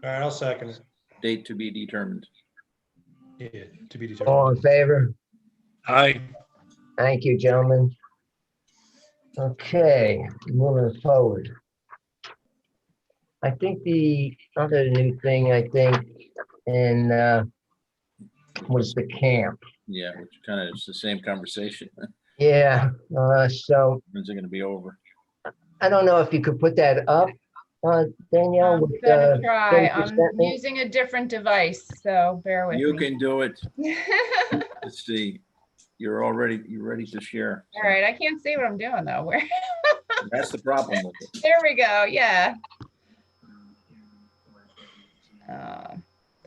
All right, I'll second it. Date to be determined. Yeah, to be determined. All in favor? Aye. Thank you, gentlemen. Okay, moving forward. I think the other new thing, was the camp. Yeah, which kind of is the same conversation. Yeah, so When's it gonna be over? I don't know if you could put that up, Danielle. I'm with, gonna try. I'm 30% link. using a different device, so bear with You me. can do it. Let's see. You're ready to share. All right, I can't see what I'm doing though. Where? That's the problem with it. There we go. Yeah. The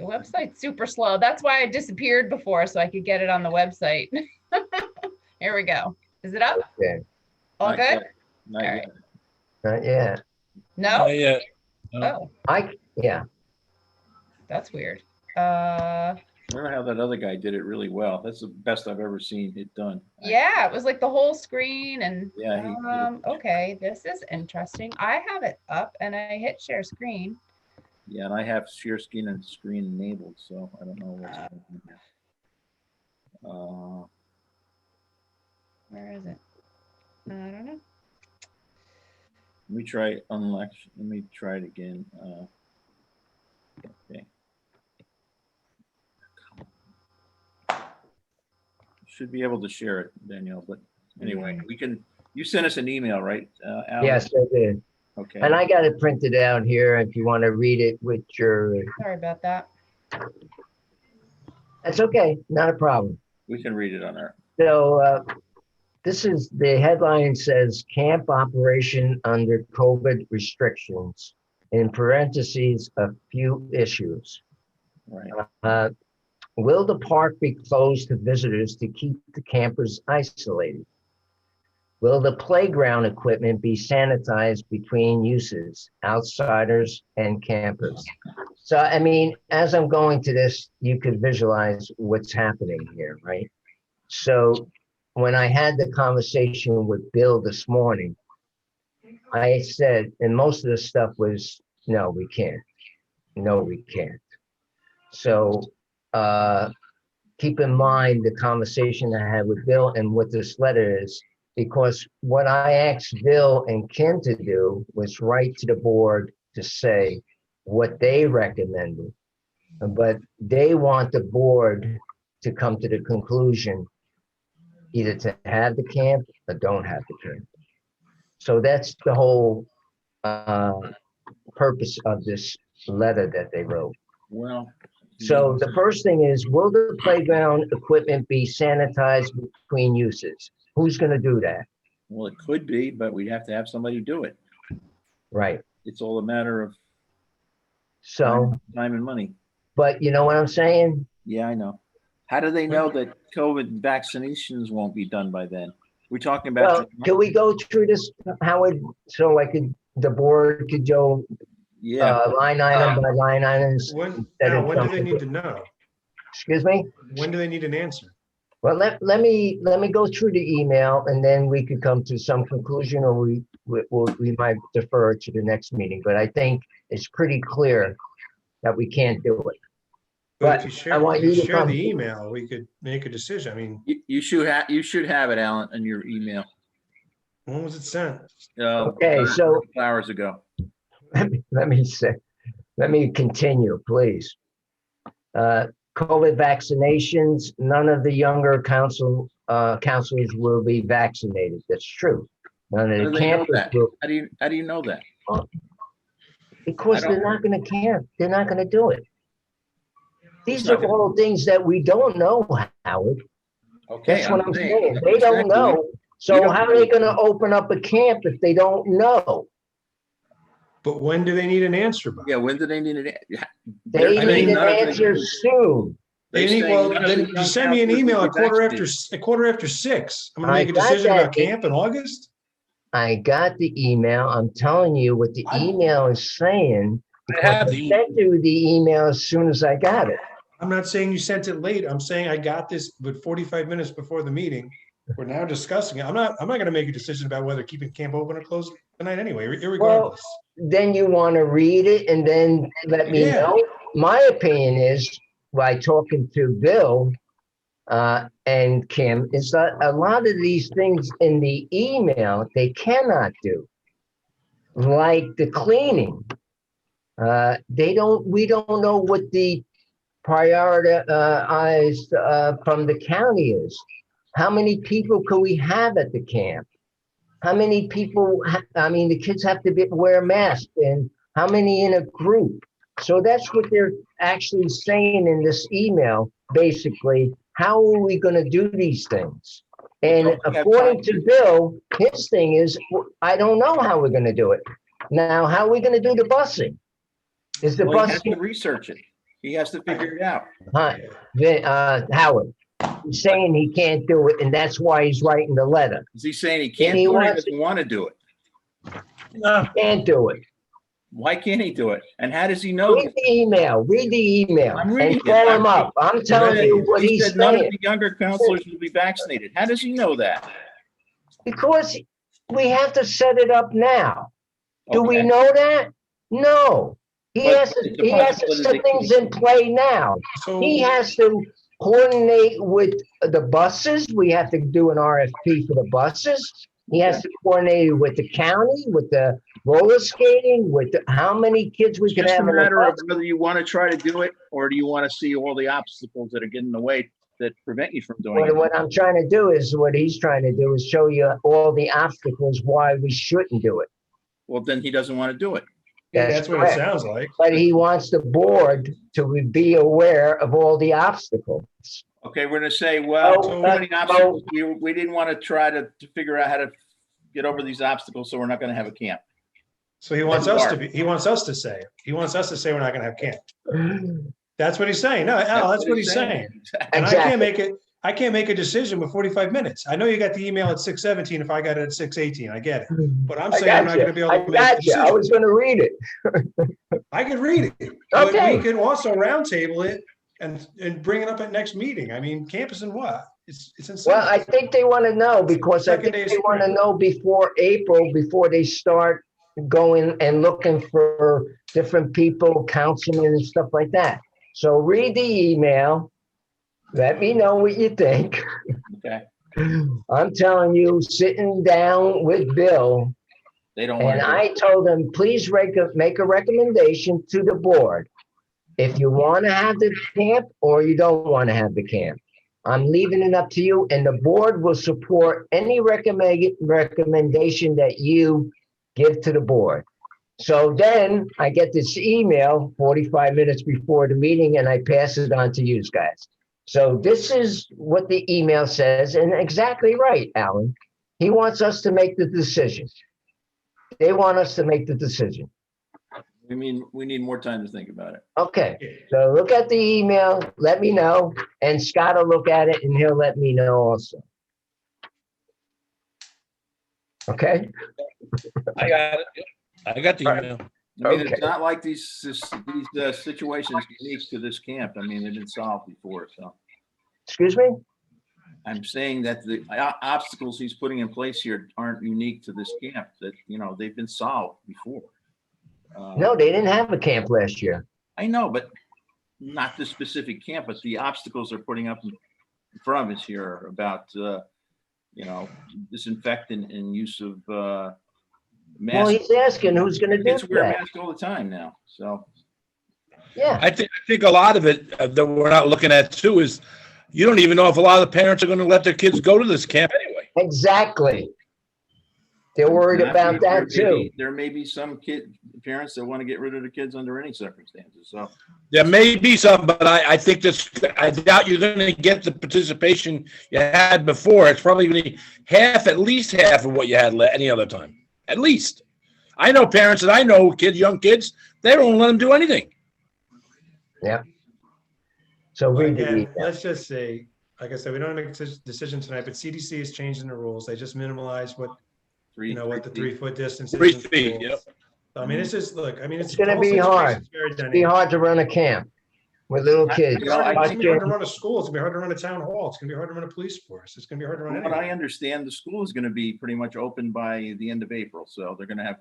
website's super slow. That's why I disappeared before, so I could get it on the website. Here we go. Is it up? Okay. All Not good? yet. Not All yet. Not yet. No? Yeah. Oh, Yeah. that's weird. I don't know how that other guy did it really well. That's the best I've ever seen it done. Yeah, it was like the whole screen and Yeah, he did it. okay, this is interesting. I have it up and I hit share screen. Yeah, and I have share screen and screen enabled, so I don't know what's going on. Where is it? I don't know. Let me try let me try it again. Okay. Should be able to share it, Danielle, but anyway, you sent us an email, right? Alan? Yes, I did. Okay. And I got it printed out here if you want to read it with your, Sorry about that. that's okay, not a problem. We can read it on our. So this is, the headline says camp operation under COVID restrictions. In parentheses, a few issues. Right. Will the park be closed to visitors to keep the campers isolated? Will the playground equipment be sanitized between uses, outsiders and campers? So, I mean, as I'm going to this, you could visualize what's happening here, right? So when I had the conversation with Bill this morning, I said, and most of the stuff was, no, we can't. No, we can't. So keep in mind the conversation I had with Bill and what this letter is, because what I asked Bill and Ken to do was write to the board to say what they recommended, but they want the board to come to the conclusion either to have the camp or don't have the camp. So that's the whole purpose of this letter that they wrote. Well. So the first thing is, will the playground equipment be sanitized between uses? Who's going to do that? Well, it could be, but we'd have to have somebody do it. Right. It's all a matter of So, time and money. but you know what I'm saying? Yeah, I know. How do they know that COVID vaccinations won't be done by then? We're talking about. Well, can we go through this, Howard, so I could, the board could go line item by line items? When do they need to know? Excuse me? When do they need an answer? Well, let me go through the email and then we could come to some conclusion, or we might defer to the next meeting. But I think it's pretty clear that we can't do it. But But if you I want share, you to share come. the email, we could make a decision. I mean, You should have it, Alan, in your email. when was it sent? Okay, so a couple hours ago. let me continue, please. COVID vaccinations, none of the younger counselors will be vaccinated. That's true. None How of do the they know campers that? will, How do you know that? because I don't- they're not going to camp. They're not going to do it. These It's not are all things that we don't know, Howard. Okay. That's what I'm saying. They don't know. So don't how are they going to open up a camp if they don't know? But when do they need an answer by? Yeah, when do they need it? They I mean, need an none of the- answer soon. They need, well, then you send me an email at quarter after 6. I'm gonna I make a got decision that. about camp in August? I got the email. I'm telling you what the email is saying. I have Because I the- sent you the email as soon as I got it. I'm not saying you sent it late. I'm saying I got this, but 45 minutes before the meeting. We're now discussing it. I'm not gonna make a decision about whether keeping camp open or closed tonight anyway, irregardless. Then you want to read it and then let me Yeah. know. My opinion is, by talking to Bill and Kim, is that a lot of these things in the email, they cannot do. Like the cleaning. We don't know what the prioritized from the county is. How many people could we have at the camp? How many people, I mean, the kids have to wear masks, and how many in a group? So that's what they're actually saying in this email, basically. How are we going to do these things? And according to Bill, his thing is, I don't know how we're going to do it. Now, how are we going to do the busing? Is the Well, he has busing? to research it. He has to figure it out. Howard, he's saying he can't do it, and that's why he's writing the letter. Is he saying he can't he do it or he wants- doesn't want to do it? No, can't do it. Why can't he do it? And how does he know? Read the email. Read the email. I'm reading And call it. him up. I'm telling you what He he's said none of saying. the younger counselors will be vaccinated. How does he know that? Because we have to set it up now. Do we Okay. know that? No. He But has to, it's a he has to possibility set things in play now. So, He has to coordinate with the buses. We have to do an RFP for the buses. He has to coordinate with the county, with the roller skating, with how many kids we It's can just a have in the matter of bus. whether you want to try to do it or do you want to see all the obstacles that are getting in the way that prevent you from doing it. What I'm trying to do is, what he's trying to do is show you all the obstacles why we shouldn't do it. Well, then he doesn't want to do it. yeah, that's what it correct. sounds like. But he wants the board to be aware of all the obstacles. Okay, we're going to say, well, Oh, too many obstacles. We didn't want to try to figure out how to get over these obstacles, so we're not going to have a camp. So he wants us to be, he wants us to say we're not gonna have camp. That's what he's saying. No, Al, that's what he's saying. And I can't make a decision with 45 minutes. I know you got the email at 6:17 if I got it at 6:18. I get it. But I'm saying I'm not gonna be able to make a decision. I was gonna read it. I could read it. But Okay. we could also roundtable it and bring it up at next meeting. I mean, camp is in what? It's insane. Well, I think they want to know because I think they want to know before April, before they start going and looking for different people, councilmen and stuff like that. So read the email. Let me know what you think. Okay. I'm telling you, sitting down with Bill, They don't want and to do it. I told him, please make a recommendation to the board. If you want to have the camp or you don't want to have the camp. I'm leaving it up to you, and the board will support any recommendation that you give to the board. So then I get this email 45 minutes before the meeting, and I pass it on to you guys. So this is what the email says, and exactly right, Alan. He wants us to make the decision. They want us to make the decision. We need more time to think about it. Okay, so look at the email, let me know, and Scott will look at it and he'll let me know also. Okay? I got it. I got the email. I mean, Okay. it's not like these situations unique to this camp. I mean, they've been solved before, so. Excuse me? I'm saying that the obstacles he's putting in place here aren't unique to this camp, that, they've been solved before. No, they didn't have a camp last year. I know, but not this specific camp, but the obstacles they're putting up in front of us here about, disinfectant and use of Well, masks. he's asking who's gonna do Kids wear that. masks all the time now, so. Yeah, I think a lot of it that we're not looking at too is you don't even know if a lot of the parents are going to let their kids go to this camp anyway. exactly. They're worried about that too. There may be some parents that want to get rid of the kids under any circumstances, so. There may be some, but I think I doubt you're going to get the participation you had before. It's probably going to be at least half of what you had any other time. At least. I know parents that I know, young kids, they don't let them do anything. Yeah. So read the Again, email. let's just say, like I said, we don't make a decision tonight, but CDC is changing the rules. They just minimalize what the 3 foot distance is. 3 in feet, schools. yep. I mean, it's just, look, I mean, It's gonna be hard. It'd be hard to run a camp with little kids. It's gonna be hard to run a school. It's gonna be hard to run a town hall. It's gonna be hard to run a police force. It's gonna be hard to run From what I anything. understand, the school is going to be pretty much open by the end of April, so they're going to have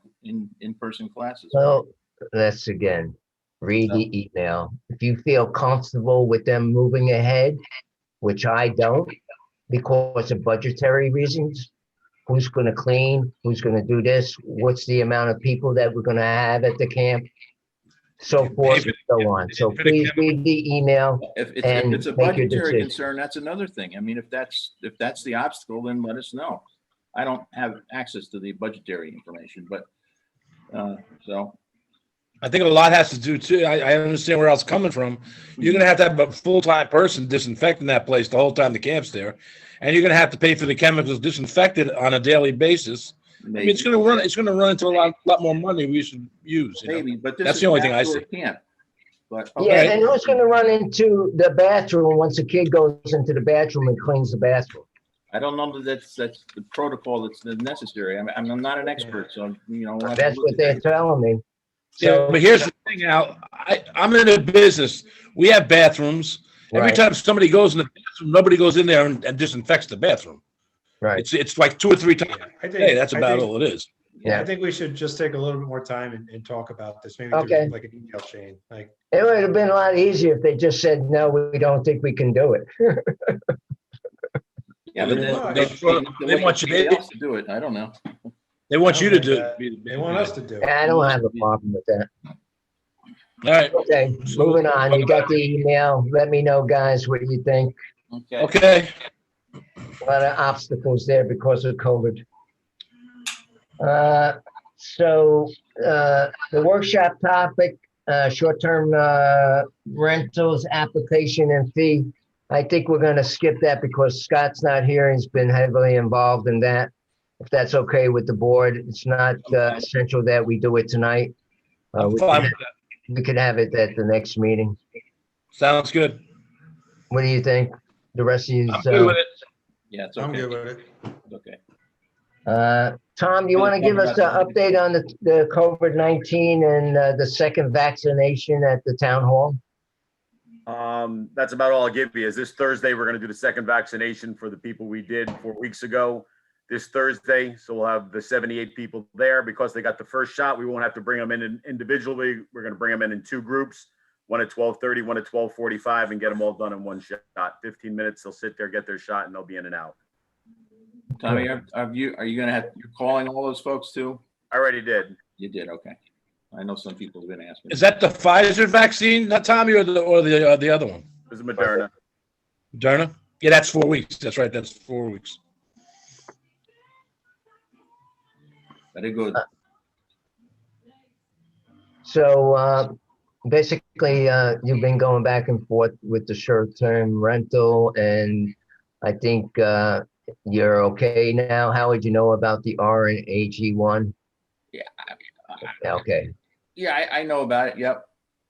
in-person classes. Well, let's again, read the email. If you feel comfortable with them moving ahead, which I don't, because of budgetary reasons, who's gonna clean, who's gonna do this, what's the amount of people that we're gonna have at the camp? so forth and so on. So please read the email. If and it's a make your budgetary decision. concern, that's another thing. I mean, if that's the obstacle, then let us know. I don't have access to the budgetary information, but, so. I think a lot has to do too. I understand where else coming from. You're going to have a full-time person disinfecting that place the whole time the camp's there. And you're going to have to pay for the chemicals disinfected on a daily basis. I mean, it's going to run into a lot more money we should use. Maybe, but that's the only thing I see. Camp. But, Yeah, and who's going to run into the bathroom once a kid goes into the bathroom and cleans the bathroom? I don't know that that's the protocol that's necessary. I'm not an expert, so, you know. That's what they're telling me. So, but here's the thing, Al. I'm in a business. We have bathrooms. Every time somebody goes in the bathroom, nobody goes in there and disinfects the bathroom. Right. It's like 2 or 3 times. Hey, that's about all it is. Yeah, I think we should just take a little bit more time and talk about this. Maybe Okay. through like an email chain. Like It would have been a lot easier if they just said, no, we don't think we can do it. Yeah, but they want you to do it. I don't know. They want you to do it. they want us to do it. I don't have a problem with that. All right. Okay, moving on. You got the email. Let me know, guys, what you think. Okay. A lot of obstacles there because of COVID. So the workshop topic, short-term rentals application and fee. I think we're going to skip that because Scott's not here. He's been heavily involved in that. If that's okay with the board, it's not essential that we do it tonight. I'm fine with that. We could have it at the next meeting. Sounds good. What do you think? The rest of you? I'm good with it. Yeah, it's okay. I'm good with it. Okay. Tom, you want to give us an update on the COVID-19 and the second vaccination at the town hall? That's about all I'll give you. Is this Thursday, we're going to do the second vaccination for the people we did 4 weeks ago this Thursday. So we'll have the 78 people there because they got the first shot. We won't have to bring them in individually. We're going to bring them in 2 groups, one at 12:30, one at 12:45, and get them all done in one shot. 15 minutes, they'll sit there, get their shot, and they'll be in and out. Tommy, are you you're calling all those folks too? I already did. You did, okay. I know some people have been asking. Is that the Pfizer vaccine, not Tommy, or the other one? This is Moderna. Moderna? Yeah, that's 4 weeks. That's right. That's 4 weeks. Very good. So basically, you've been going back and forth with the short-term rental, and I think you're okay now. How would you know about the R and AG1? Yeah. Okay. Yeah, I know about it. Yep.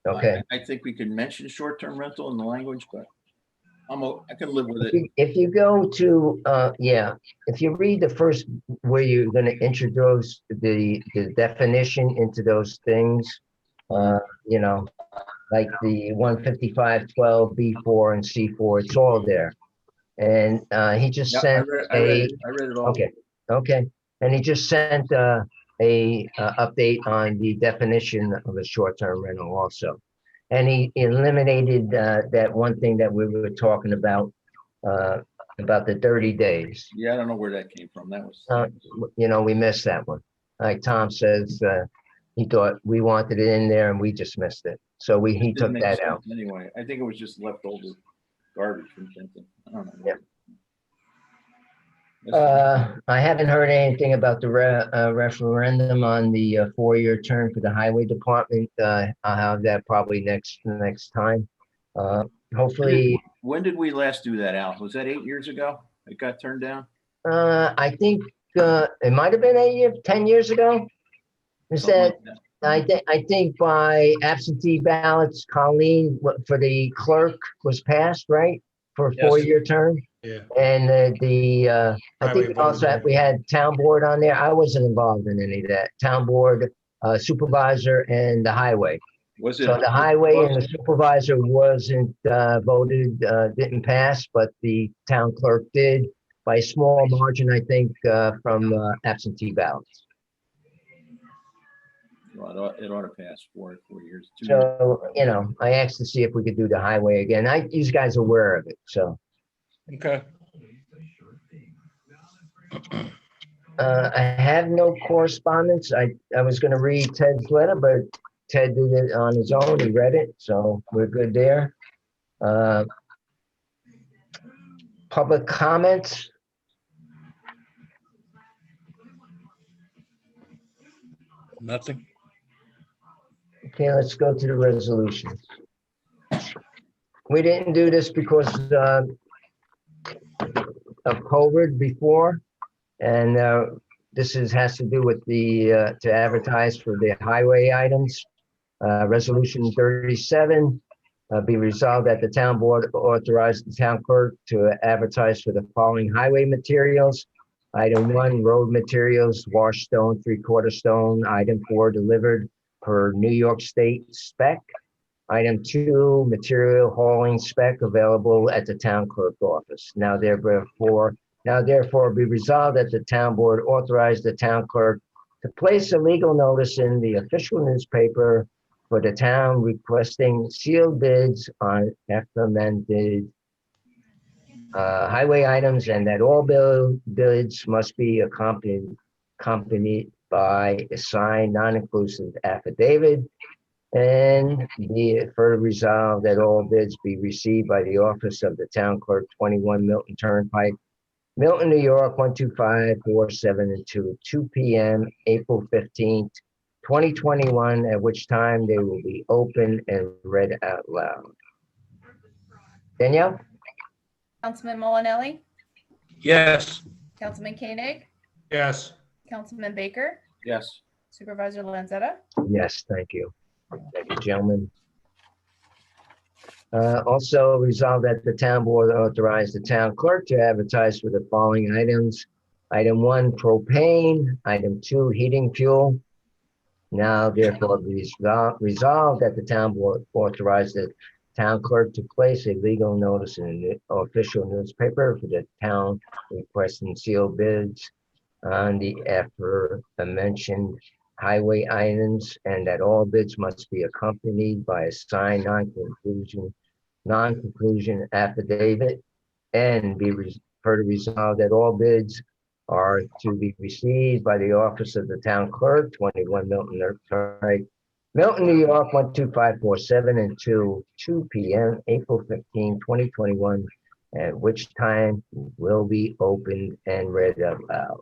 Okay. I think we can mention short-term rental in the language, but I can live with it. If you go to, if you read the first where you're going to introduce the definition into those things, like the 155.12 B4 and C4, it's all there. And he just sent I read it all. Okay. And he just sent a update on the definition of a short-term rental also. And he eliminated that one thing that we were talking about the 30 days. Yeah, I don't know where that came from. That was. We missed that one. Like Tom says, he thought we wanted it in there and we just missed it. So he took that out. Anyway, I think it was just leftover garbage from something. I don't know. Yeah. I haven't heard anything about the referendum on the 4-year term for the highway department. I'll have that probably next time. Hopefully. When did we last do that, Al? Was that 8 years ago? It got turned down? I think it might have been 10 years ago. Is that? I think by absentee ballots, Colleen for the clerk was passed, right? For a 4-year term. Yeah. And I think also we had town board on there. I wasn't involved in any of that. Town board, supervisor, and the highway. So the highway and the supervisor wasn't voted, didn't pass, but the town clerk did by a small margin, I think, from absentee ballots. Well, it ought to pass 4 years. So, I asked to see if we could do the highway again. You guys are aware of it, so. Okay. I have no correspondence. I was going to read Ted's letter, but Ted did it on his own. He read it, so we're good there. Public comments? Nothing. Okay, let's go to the resolutions. We didn't do this because of COVID before, and this has to do with the to advertise for the highway items. Resolution 37, be resolved that the town board authorize the town clerk to advertise for the following highway materials. Item 1, road materials, wash stone, 3/4 stone. Item 4, delivered per New York State spec. Item 2, material hauling spec available at the town clerk office. Now therefore be resolved that the town board authorize the town clerk to place a legal notice in the official newspaper for the town requesting sealed bids on recommended highway items, and that all bids must be accompanied by a signed non-inclusive affidavit. And be it further resolved that all bids be received by the office of the town clerk, 21 Milton Turnpike, Milton, New York, 12547, until 2 p.m. April 15th, 2021, at which time they will be open and read out loud. Danielle? Councilman Molinelli, Yes. Councilman Koenig, Yes. Councilman Baker, Yes. Supervisor Lanzetta. Yes, thank you. Thank you, gentlemen. Also resolved that the town board authorize the town clerk to advertise for the following items. Item 1, propane. Item 2, heating fuel. Now therefore be resolved that the town board authorize the town clerk to place a legal notice in the official newspaper for the town requesting sealed bids on the aforementioned highway items, and that all bids must be accompanied by a signed non-conclusion affidavit, and be further resolved that all bids are to be received by the office of the town clerk, 21 Milton Turnpike, Milton, New York, 12547, until 2 p.m. April 15, 2021, at which time will be opened and read out loud.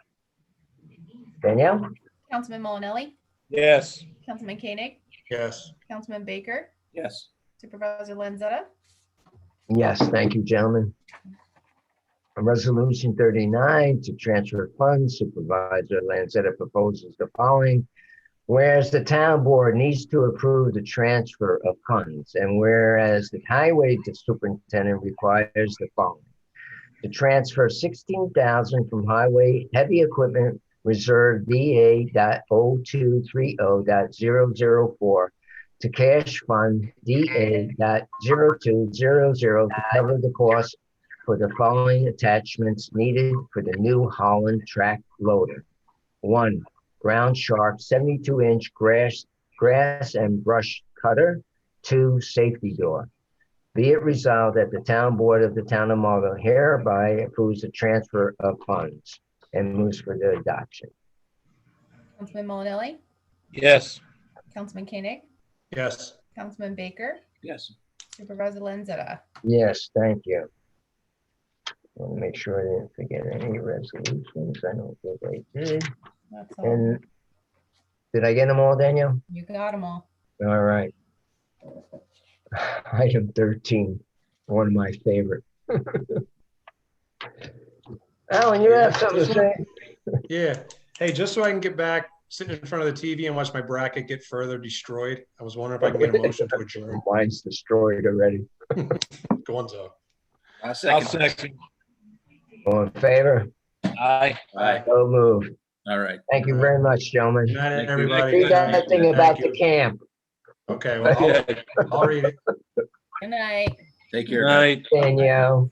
Danielle? Councilman Molinelli, Yes. Councilman Koenig, Yes. Councilman Baker, Yes. Supervisor Lanzetta. Yes, thank you, gentlemen. Resolution 39, to transfer funds, Supervisor Lanzetta proposes the following. Whereas the town board needs to approve the transfer of funds, and whereas the highway superintendent requires the following. To transfer $16,000 from highway heavy equipment reserve DA.0230.004 to cash fund DA.0200 to cover the cost for the following attachments needed for the New Holland track loader. 1, ground sharp 72-inch grass and brush cutter. 2, safety door. Be it resolved that the town board of the town of Marlborough hereby approves the transfer of funds and moves for the adoption. Councilman Molinelli, Yes. Councilman Koenig, Yes. Councilman Baker, Yes. Supervisor Lanzetta. Yes, thank you. I want to make sure I didn't forget any resolutions. I don't think I did. That's all. And did I get them all, Danielle? You got them all. All right. Item 13, one of my favorite. Alan, you have something to say? Yeah. Hey, just so I can get back, sitting in front of the TV and watch my bracket get further destroyed, I was wondering if I can get a motion to adjourn. Mine's destroyed already. Go on, Zoe. I'll I'll second. second. All in favor? Aye. Aye. So moved. All right. Thank you very much, gentlemen. Good night, Thank you. everybody. Read Good night. that thing Thank about you. the camp. Okay, well, I'll read it. Good night. Take care. Night. Danielle.